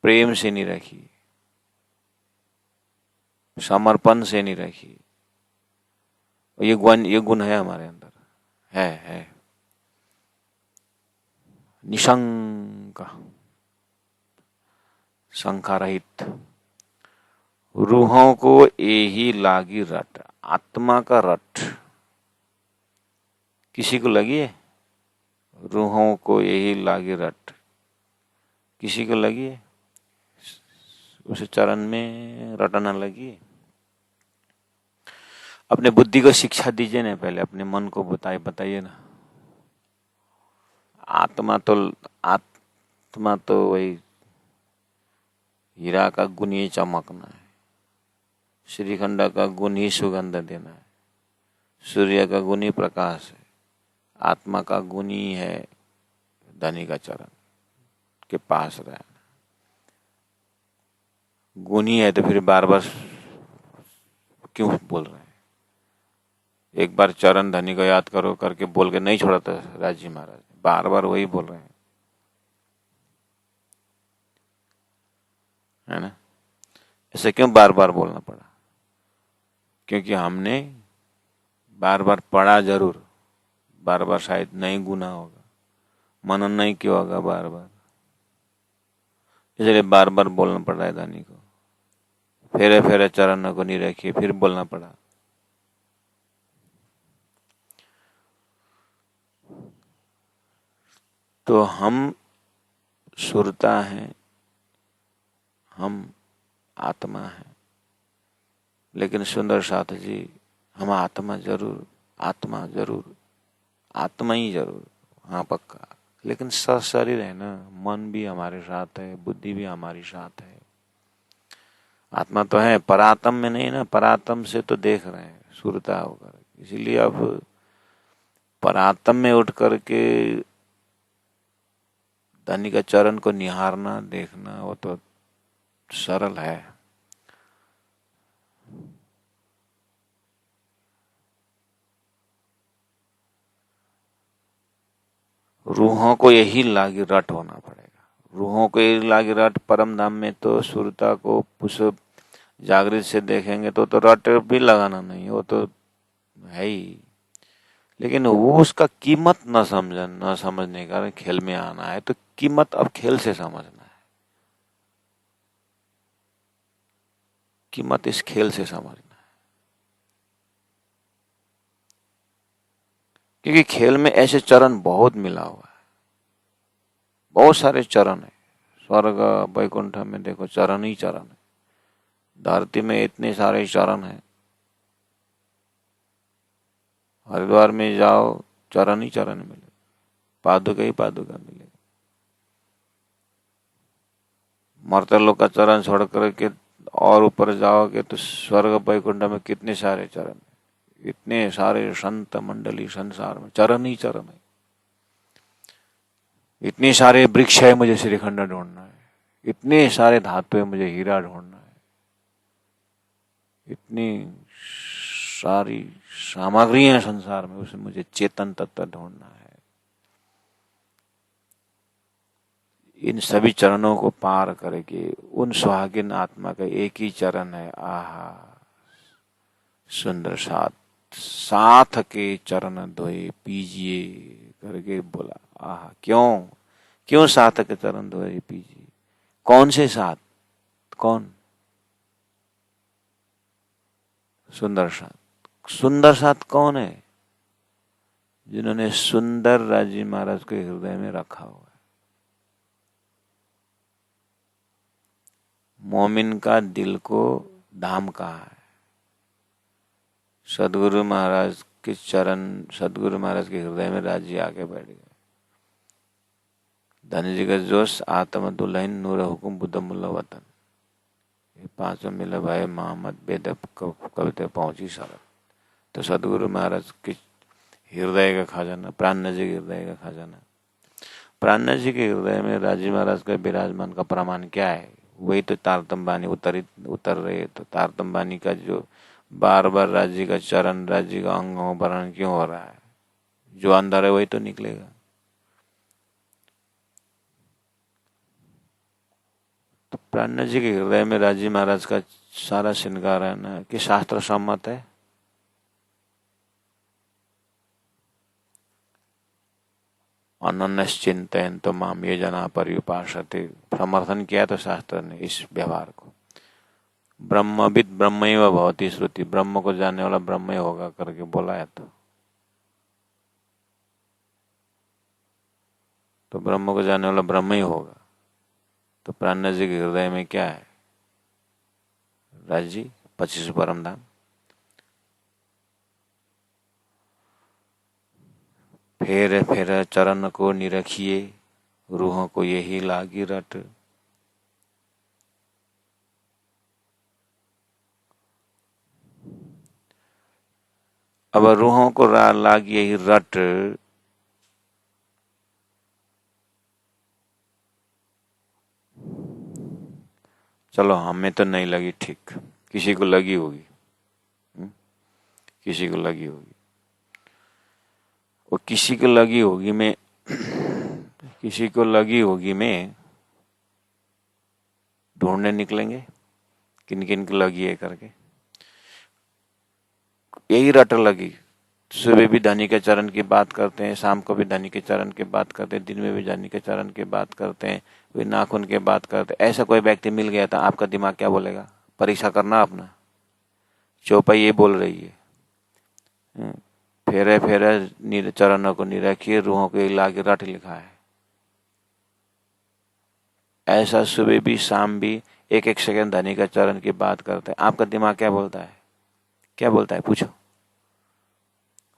प्रेम से निरखिए, समर्पण से निरखिए। ये गुण है हमारे अंदर, है निशंक, शंका रहित। रूहों को यही लागी रट, आत्मा का रट। किसी को लगी है? रूहों को यही लागी रट, किसी को लगी है? उसे चरण में रटना लगी। अपने बुद्धि को शिक्षा दीजिए ना, पहले अपने मन को बताइए ना। आत्मा तो वही हीरा का गुण ही चमकना है, श्रीखंड का गुण ही सुगंध देना है, सूर्य का गुण ही प्रकाश है, आत्मा का गुण ही है धनी का चरण के पास रहना। गुण ही है तो फिर बार बार क्यों बोल रहे हैं? एक बार चरण धनी को याद करो करके बोल के नहीं छोड़ा था राजी महाराज, बार बार वही बोल रहे हैं, है ना? ऐसे क्यों बार बार बोलना पड़ा? क्योंकि हमने बार बार पढ़ा जरूर, बार बार शायद नहीं गुना होगा, मनन नहीं किया होगा बार बार, इसलिए बार बार बोलना पड़ रहा है धनी को। फेरे चरण को नहीं रखिए, फिर बोलना पड़ा। तो हम सुरता हैं, हम आत्मा है। लेकिन सुंदर साथ जी, हम आत्मा ही जरूर, हाँ पक्का। लेकिन सशरीर है ना, मन भी हमारे साथ है, बुद्धि भी हमारी साथ है। आत्मा तो है, परात्म में नहीं ना, परात्म से तो देख रहे हैं सुरता होकर। इसीलिए अब परातम में उठ करके धनी का चरण को निहारना, देखना, वो तो सरल है। रूहों को यही लागी रट होना पड़ेगा। रूहों को यही लागी रट। परम धाम में तो सुरता को उस जागृत से देखेंगे तो रट भी लगाना नहीं, वो तो है ही। लेकिन वो उसका कीमत न समझने के कारण खेल में आना है। तो कीमत अब खेल से समझना है, कीमत इस खेल से समझना है। क्योंकि खेल में ऐसे चरण बहुत मिला हुआ है, बहुत सारे चरण है। स्वर्ग वैकुंठ में देखो चरण ही चरण है, धरती में इतने सारे चरण है। हरिद्वार में जाओ चरण ही चरण मिले, पादुका ही पादुका मिले। मर्तलोक का चरण छोड़ करके और ऊपर जाओगे तो स्वर्ग वैकुंठ में कितने सारे चरण है। इतने सारे संत मंडली संसार में चरण ही चरण है। इतने सारे वृक्ष है, मुझे श्रीखंड ढूंढना है। इतने सारे धातु है, मुझे हीरा ढूंढना है। इतनी सारी सामग्री है संसार में, उसमें मुझे चेतन तत्व ढूंढना है। इन सभी चरणों को पार करके उन सुहागिन आत्मा का एक ही चरण है। आहा सुंदर साथ के चरण धोए पीजिए करके बोला। आहा क्यों साथ के चरण धोए पीजिए। कौन से साथ, कौन? सुंदर साथ कौन है? जिन्होंने सुंदर राजी महाराज के हृदय में रखा हुआ है। मोमिन का दिल को धाम कहा है। सदगुरु महाराज के चरण, सदगुरु महाराज के हृदय में राजी आके बैठ गए। धनी जी का जोश आत्म दुल्हन नूर हुकुम बुद्ध मुल्ला वतन, ये पांचों मिले भाई मोहम्मद बेदब कविता पहुंची शरत। तो सदगुरु महाराज के हृदय का खजाना, प्राण जी के हृदय का खजाना, प्राण जी के हृदय में राजी महाराज का विराजमान का प्रमाण क्या है? वही तो तारतम बानी उतर रहे। तो तारतम बानी का जो बार बार राज्य का चरण, राज्य का अंगों वर्णन क्यों हो रहा है? जो अंदर है वही तो निकलेगा। तो प्राण जी के हृदय में राजी महाराज का सारा श्रृंगार है ना, कि शास्त्र सम्मत है। अनन्यश्चिंतन तो माम ये जना पर्युपासते, समर्थन किया तो शास्त्र ने इस व्यवहार को। ब्रह्मविद ब्रह्मैव भवति श्रुति, ब्रह्म को जानने वाला ब्रह्म ही होगा करके बोला है। तो ब्रह्म को जानने वाला ब्रह्म ही होगा। तो प्राण जी के हृदय में क्या है? राजी 25 परम धाम। फेर चरण को निरखिए, रूहों को यही लागी रट। अब रूहों को लागी यही रट, चलो हमें तो नहीं लगी ठीक, किसी को लगी होगी, किसी को लगी होगी। वो किसी को लगी होगी में किसी को लगी होगी में ढूंढने निकलेंगे किन किन को लगी है करके। यही रट लगी। सुबह भी धनी के चरण की बात करते हैं, शाम को भी धनी के चरण की बात करते हैं, दिन में भी धनी के चरण की बात करते हैं, कोई नाखून की बात करते हैं। ऐसा कोई व्यक्ति मिल गया था, आपका दिमाग क्या बोलेगा? परीक्षा करना अपना। चौपाई ये बोल रही है, फेरे चरणों को निरखिए, रूहों को लागे रट लिखा है। ऐसा सुबह भी शाम भी एक एक सेकंड धनी का चरण की बात करते हैं। आपका दिमाग क्या बोलता है? क्या बोलता है पूछो।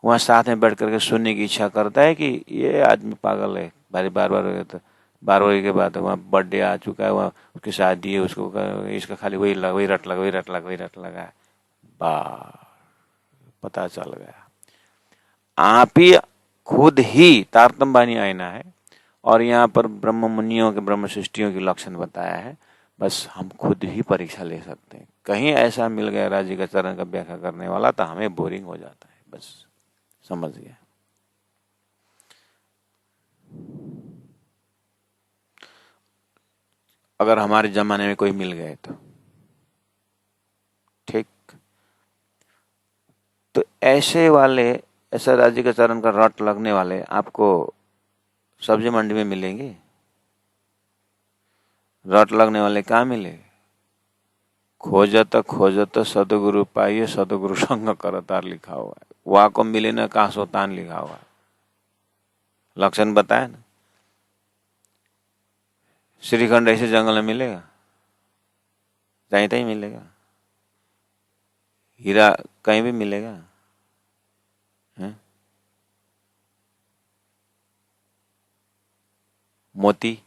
वहां साथ में बैठ करके सुनने की इच्छा करता है कि ये आदमी पागल है, बार बार तो 12 के बाद वहाँ बर्थडे आ चुका है, वहाँ उसकी शादी है, उसको इसका खाली वही रट लगा है। बा पता चल गया। आप ही खुद ही तारतम्य आईना है और यहाँ पर ब्रह्म मुनियों के ब्रह्म सृष्टियों की लक्षण बताया है। बस हम खुद ही परीक्षा ले सकते हैं। कहीं ऐसा मिल गया राजी का चरण का व्याख्या करने वाला तो हमें बोरिंग हो जाता है। बस समझ गया। अगर हमारे जमाने में कोई मिल गए तो ठीक। तो ऐसे वाले, ऐसा राजी का चरण का रट लगने वाले आपको सब्जी मंडी में मिलेंगे। रट लगने वाले कहाँ मिले? खोजत सदगुरु पाइए, सदगुरु संग करतार लिखा हुआ है। वहां को मिले न कहा सोतान लिखा हुआ है। लक्षण बताया ना। श्रीखंड ऐसे जंगल में मिलेगा? कहीं तहीं मिलेगा? हीरा कहीं भी मिलेगा? है? मोती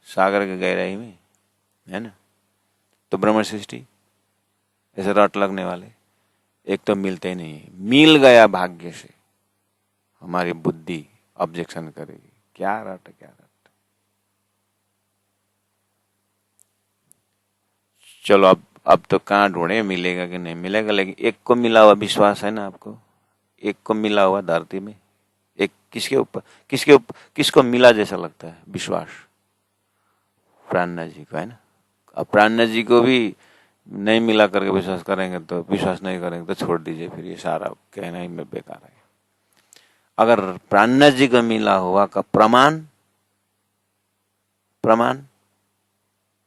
सागर के गहराई में है ना। तो ब्रह्म सृष्टि ऐसे रट लगने वाले एक तो मिलते ही नहीं। मिल गया भाग्य से, हमारी बुद्धि ऑब्जेक्शन करेगी, क्या रट क्या रट। चलो अब तो कहाँ ढूंढे, मिलेगा कि नहीं मिलेगा। लेकिन एक को मिला हुआ विश्वास है ना आपको? एक को मिला हुआ धरती में एक किसको मिला जैसा लगता है विश्वास? प्राणनाथ जी को है ना। अब प्राणनाथ जी को भी नहीं मिला करके विश्वास करेंगे तो, विश्वास नहीं करेंगे तो छोड़ दीजिए, फिर ये सारा कहना ही में बेकार है। अगर प्राणनाथ जी को मिला हुआ का प्रमाण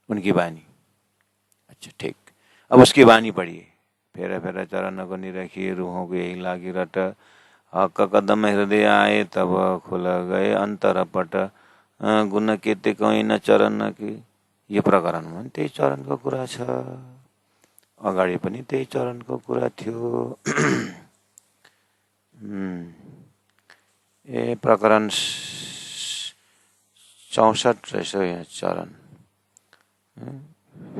उनकी वाणी। अच्छा ठीक। अब उसकी वाणी पढ़िए। फेरा फेरा चरण को निरखिए, रूहों को यही लागी रट, हक कदम हृदय आए तब खुल गए अंतर पट, गुण केते कहीं न चरण की। यो प्रकरणमा त्यही चरणको कुरा छ। अगाडि पनि त्यही चरणको कुरा थियो। ए प्रकरण 64 रहेछ यहाँ चरण।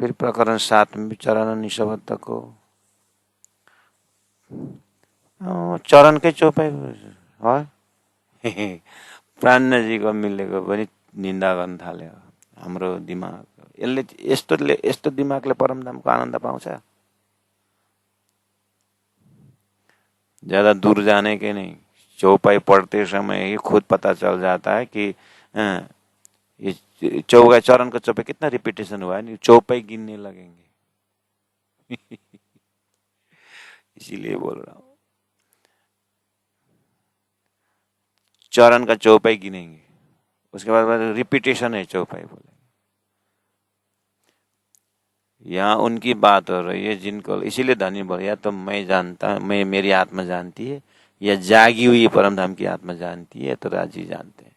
फिर प्रकरण 7 में भी चरण निशब्दको चरणकै चौपाई है। प्राणजीको मिलेको पनि निन्दा गर्न थाल्यो हाम्रो दिमाग। यस्तो दिमागले परमधामको आनन्द पाउँछ? ज्यादा दूर जाने के नहीं, चौपाई पढ़ते समय ही खुद पता चल जाता है कि ये चौका चरण का चौपाई कितना रिपीटेशन हुआ है, नहीं चौपाई गिनने लगेंगे। इसीलिए बोल रहा हूं, चरण का चौपाई गिनेंगे, उसके बाद रिपीटेशन है चौपाई बोले। यहाँ उनकी बात हो रही है जिनको, इसीलिए धनी बोल, या तो मैं जानता, मैं मेरी आत्मा जानती है, या जागी हुई परमधाम की आत्मा जानती है, तो राजी जानते हैं।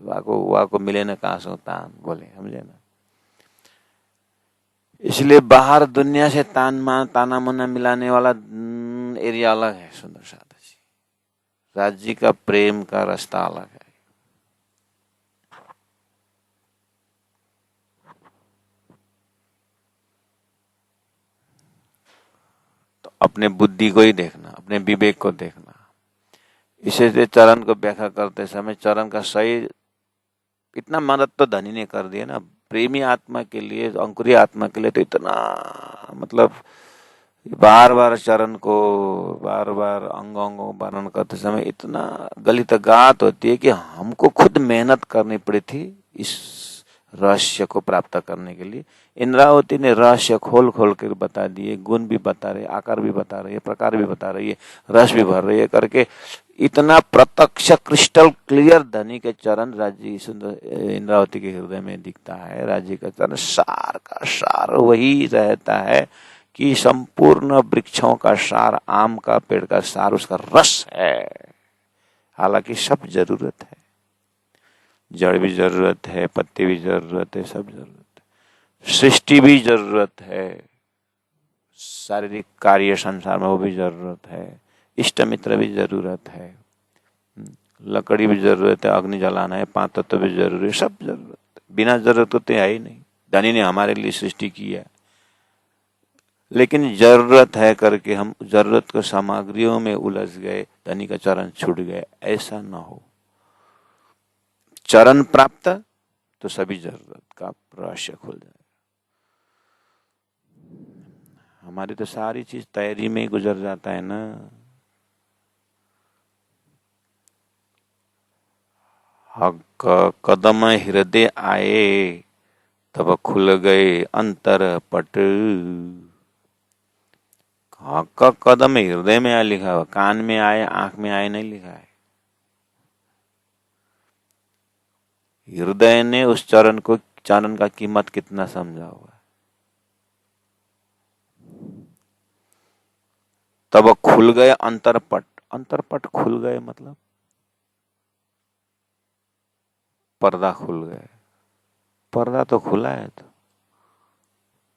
वाको मिले न कहाँ तान बोले, समझे ना। इसलिए बाहर दुनिया से ताना मुना मिलाने वाला एरिया अलग है सुंदर सादा जी। राज्य का प्रेम का रास्ता अलग है। तो अपने बुद्धि को ही देखना, अपने विवेक को देखना। इसे चरण को व्याख्या करते समय चरण का सही इतना मदद तो धनी ने कर दिया ना। प्रेमी आत्मा के लिए, अंकुरी आत्मा के लिए तो इतना, मतलब बार बार चरण को बार बार अंगों वर्णन करते समय इतना गलित गात होती है कि हमको खुद मेहनत करनी पड़ी थी इस रहस्य को प्राप्त करने के लिए। इंद्रावती ने रहस्य खोल खोल कर बता दिए, गुण भी बता रहे, आकार भी बता रही है, प्रकार भी बता रही है, रस भी भर रही है करके इतना प्रत्यक्ष क्रिस्टल क्लियर धनी के चरण राज्य सुंदर इंद्रावती के हृदय में दिखता है। राज्य का चरण सार का सार वही रहता है कि संपूर्ण वृक्षों का सार, आम का पेड़ का सार उसका रस है। हालांकि सब जरूरत है, जड़ भी जरूरत है, पत्ते भी जरूरत है, सब जरूरत है, सृष्टि भी जरूरत है, शारीरिक कार्य संसार में वो भी जरूरत है, इष्ट मित्र भी जरूरत है, लकड़ी भी जरूरत है, अग्नि जलाना है, पांच तत्व भी जरूरी है, सब जरूरत है। बिना जरूरत तो है ही नहीं। धनी ने हमारे लिए सृष्टि की है, लेकिन जरूरत है करके हम जरूरत के सामग्रियों में उलझ गए, धनी का चरण छूट गए, ऐसा ना हो। चरण प्राप्त तो सभी जरूरत का रहस्य खुल जाए। हमारी तो सारी चीज तैयारी में ही गुजर जाता है ना। हक कदम हृदय आए, तब खुल गए अंतर पट। हक का कदम हृदय में आए लिखा हुआ, कान में आए आंख में आए नहीं लिखा है। हृदय ने उस चरण का कीमत कितना समझा हुआ है। तब खुल गए अंतरपट। अंतरपट खुल गए मतलब पर्दा खुल गए। पर्दा तो खुला है। तो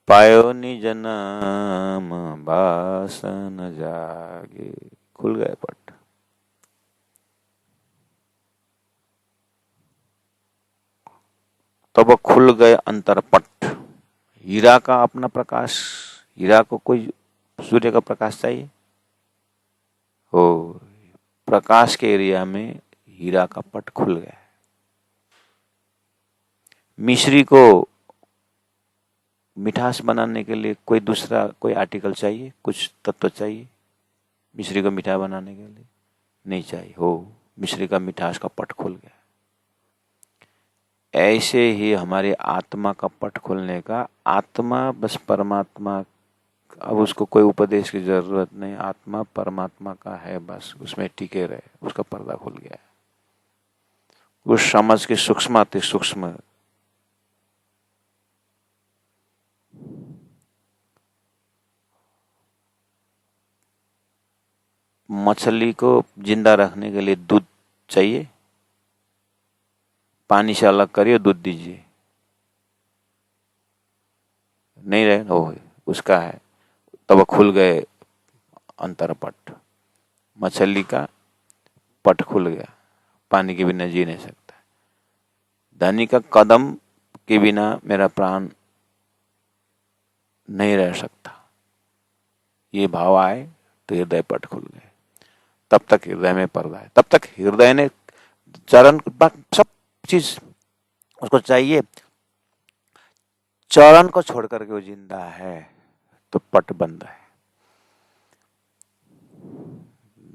पायो निज नाम बासन जागे, खुल गए पट। तब खुल गए अंतरपट। हीरा का अपना प्रकाश, हीरा को कोई सूर्य का प्रकाश चाहिए हो, प्रकाश के एरिया में हीरा का पट खुल गया। मिश्री को मिठास बनाने के लिए कोई दूसरा कोई आर्टिकल चाहिए, कुछ तत्व चाहिए मिश्री को मीठा बनाने के लिए? नहीं चाहिए हो, मिश्री का मिठास का पट खुल गया। ऐसे ही हमारी आत्मा का पट खुलने का, आत्मा बस परमात्मा, अब उसको कोई उपदेश की जरूरत नहीं, आत्मा परमात्मा का है, बस उसमें टिके रहे, उसका पर्दा खुल गया है। उस समझ के सूक्ष्म अति सूक्ष्म मछली को जिंदा रखने के लिए दूध चाहिए, पानी से अलग करिए, दूध दीजिए, नहीं रहे हो, उसका है। तब खुल गए अंतरपट। मछली का पट खुल गया, पानी के बिना जी नहीं सकता। धनी का कदम के बिना मेरा प्राण नहीं रह सकता। ये भाव आए तो हृदय पट खुल गए। तब तक हृदय में पर्दा है, तब तक हृदय ने चरण सब चीज उसको चाहिए, चरण को छोड़ करके वो जिंदा है तो पट बंद है।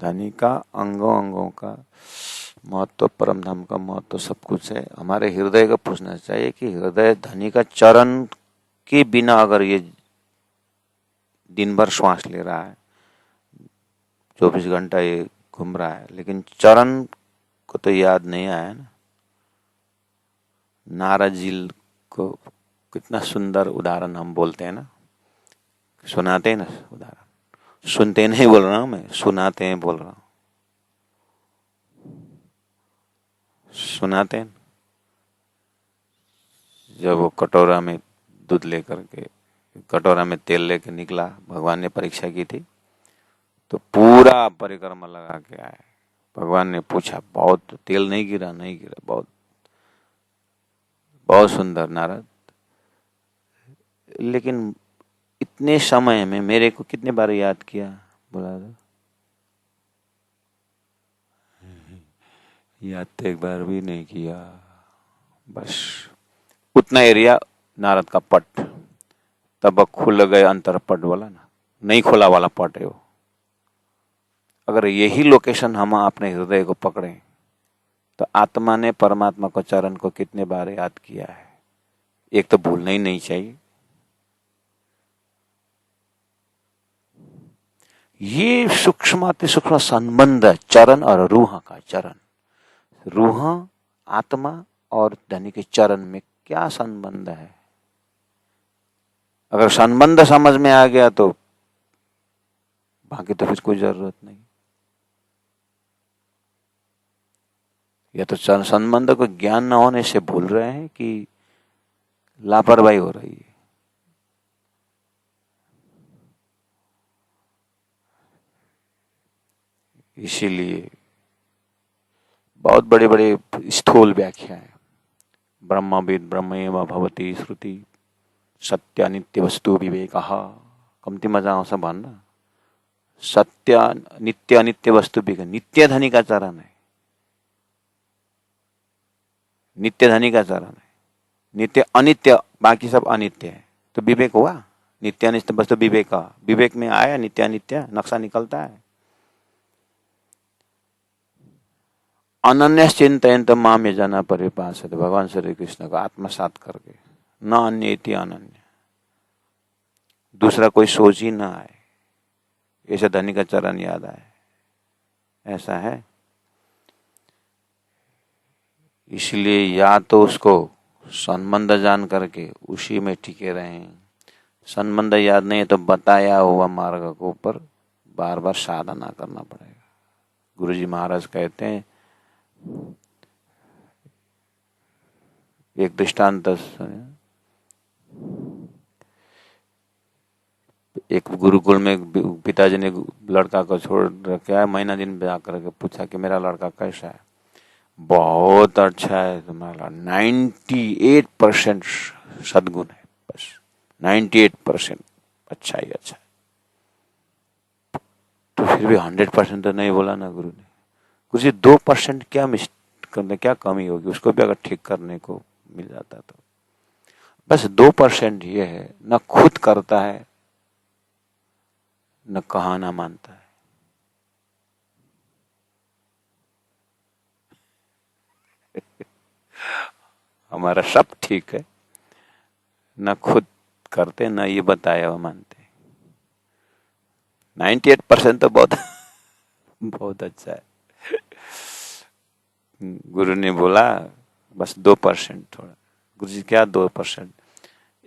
धनी का अंगों अंगों का महत्व, परम धाम का महत्व सब कुछ है। हमारे हृदय को पूछना चाहिए कि हृदय धनी का चरण के बिना अगर ये दिन भर श्वास ले रहा है, 24 घंटा ये घूम रहा है, लेकिन चरण को तो याद नहीं आया ना। नारद जी को कितना सुंदर उदाहरण हम बोलते हैं ना, सुनाते हैं ना उदाहरण, सुनते नहीं बोल रहा हूं मैं, सुनाते हैं बोल रहा हूं। सुनाते हैं। जब वो कटोरा में दूध लेकर के, कटोरा में तेल लेके निकला, भगवान ने परीक्षा की थी, तो पूरा परिक्रमा लगा के आए। भगवान ने पूछा, बहुत तेल नहीं गिरा? नहीं गिरा। बहुत बहुत सुंदर नारद, लेकिन इतने समय में मेरे को कितने बार याद किया? बोला तो याद तो एक बार भी नहीं किया। बस उतना एरिया नारद का पट। तब खुल गए अंतरपट वाला ना, नहीं खुला वाला पट है वो। अगर यही लोकेशन हम अपने हृदय को पकड़े तो आत्मा ने परमात्मा को चरण को कितने बार याद किया है, एक तो भूलना ही नहीं चाहिए। ये सूक्ष्म अति सूक्ष्म संबंध है चरण और रूह का। चरण, रूह, आत्मा और धनी के चरण में क्या संबंध है? अगर संबंध समझ में आ गया तो बाकी तो फिर कोई जरूरत नहीं। या तो संबंध को ज्ञान न होने से भूल रहे हैं कि लापरवाही हो रही है। इसीलिए बहुत बड़े बड़े स्थूल व्याख्या है। ब्रह्मविद ब्रह्मेव भवति श्रुति, सत्य नित्य वस्तु विवेकः, कम्ती मजा आउँछ भन्न। सत्य नित्य अनित्य वस्तु बिग नित्य धनी का चरण है, नित्य धनी का चरण है। नित्य अनित्य बाकी सब अनित्य है, तो विवेक हुआ। नित्य अनित्य वस्तु विवेक का, विवेक में आया नित्य अनित्य नक्शा निकलता है। अनन्य चिंतयन्त माम ये जना परिपासत, भगवान श्री कृष्ण को आत्मसात करके, न अन्य इति अनन्य, दूसरा कोई सोच ही ना आए, ऐसे धनी का चरण याद आए, ऐसा है। इसलिए या तो उसको संबंध जान करके उसी में टिके रहें, संबंध याद नहीं है तो बताया हुआ मार्ग को ऊपर बार बार साधना करना पड़ेगा। गुरुजी महाराज कहते हैं, एक दृष्टांत, एक गुरुकुल में पिताजी ने लड़का को छोड़ रखा, महीना दिन ब्याह करके पूछा कि मेरा लड़का कैसा है? बहुत अच्छा है तुम्हारा, 98% सद्गुण है, बस 98% अच्छा ही अच्छा है। तो फिर भी 100% तो नहीं बोला ना गुरु ने। गुरु जी 2% क्या करने क्या कमी होगी, उसको भी अगर ठीक करने को मिल जाता तो। बस 2% ये है, न खुद करता है न कहाना मानता है। हमारा सब ठीक है, न खुद करते न ये बताया हुआ मानते। 98% तो बहुत बहुत अच्छा है। गुरु ने बोला बस 2% थोड़ा। गुरु जी क्या 2%?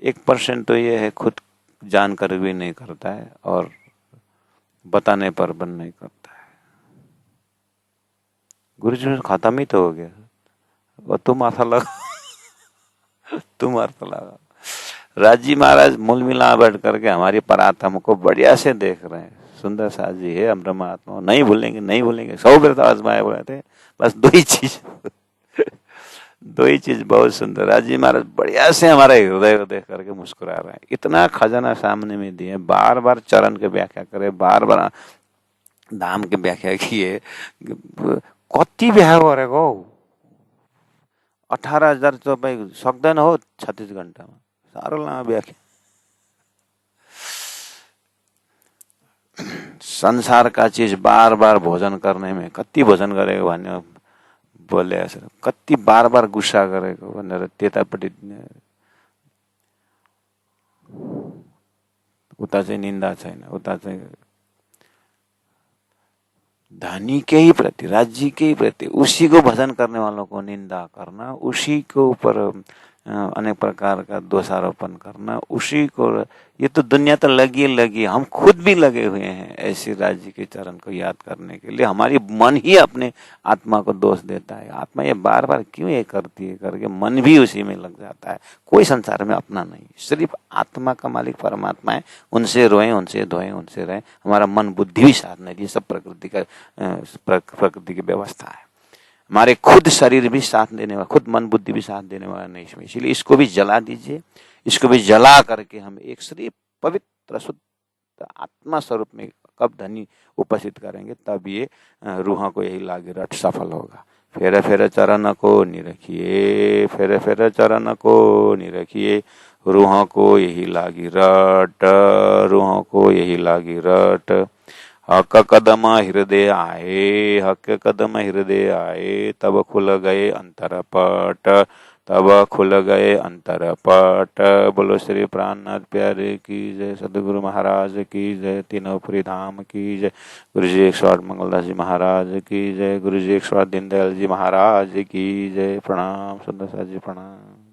1% तो ये है खुद जानकर भी नहीं करता है और बताने पर बन नहीं करता है। गुरु जी ने खत्म ही तो हो गया, और तुम माथा लगा तुम अर्थ लगा। राजी महाराज मूल मिला बैठ करके हमारी परात्मा को बढ़िया से देख रहे हैं। सुंदर सा जी है, हम परमात्मा नहीं भूलेंगे, नहीं भूलेंगे। 100 आजमाए बोले थे, बस दो ही चीज बहुत सुंदर। राजी महाराज बढ़िया से हमारे हृदय को देख करके मुस्कुरा रहे हैं। इतना खजाना सामने में दिए, बार बार चरण के व्याख्या करे, बार बार धाम के व्याख्या किए। कति व्याख्या गरेको 18,000 तपाईँ सक्दैन हो 36 घण्टामा, साह्रो लामो व्याख्या। संसार का चीज बार बार भोजन करने में कति भोजन गरेको भन्ने बोले, कति बार बार गुस्सा गरेको भनेर त्यतापट्टि उता चाहिँ निन्दा छैन। उता चाहिँ धनी के ही प्रति, राज्य के ही प्रति, उसी को भजन करने वालों को निंदा करना, उसी के ऊपर अनेक प्रकार का दोषारोपण करना, उसी को। ये तो दुनिया तो लगी लगी, हम खुद भी लगे हुए हैं ऐसे राज्य के चरण को याद करने के लिए। हमारी मन ही अपने आत्मा को दोष देता है, आत्मा ये बार बार क्यों ये करती है करके मन भी उसी में लग जाता है। कोई संसार में अपना नहीं, सिर्फ आत्मा का मालिक परमात्मा है। उनसे रोएं, उनसे धोएं, उनसे रहें। हमारा मन बुद्धि भी साथ नहीं दी, सब प्रकृति की व्यवस्था है। हमारे खुद शरीर भी साथ देने वाला, खुद मन बुद्धि भी साथ देने वाला नहीं इसमें। इसलिए इसको भी जला दीजिए। इसको भी जला करके हम एक श्री पवित्र शुद्ध आत्मा स्वरूप में कब धनी उपस्थित करेंगे, तब ये रूह को यही लागे रट सफल होगा। फेरे फेरे चरण को निरखिए, फेरे फेरे चरण को निरखिए, रूह को यही लागी रट, रूह को यही लागी रट। हक कदम हृदय आए, हक कदम हृदय आए, तब खुल गए अंतरपट, तब खुल गए अंतरपट। बोलो श्री प्राणनाथ प्यारे की जय, सदगुरु महाराज की जय, तीनों धाम की जय, गुरु जी 108 मंगलदास जी महाराज की जय, गुरु जी 108 दीनदयाल जी महाराज की जय। प्रणाम सुंदर सा जी, प्रणाम।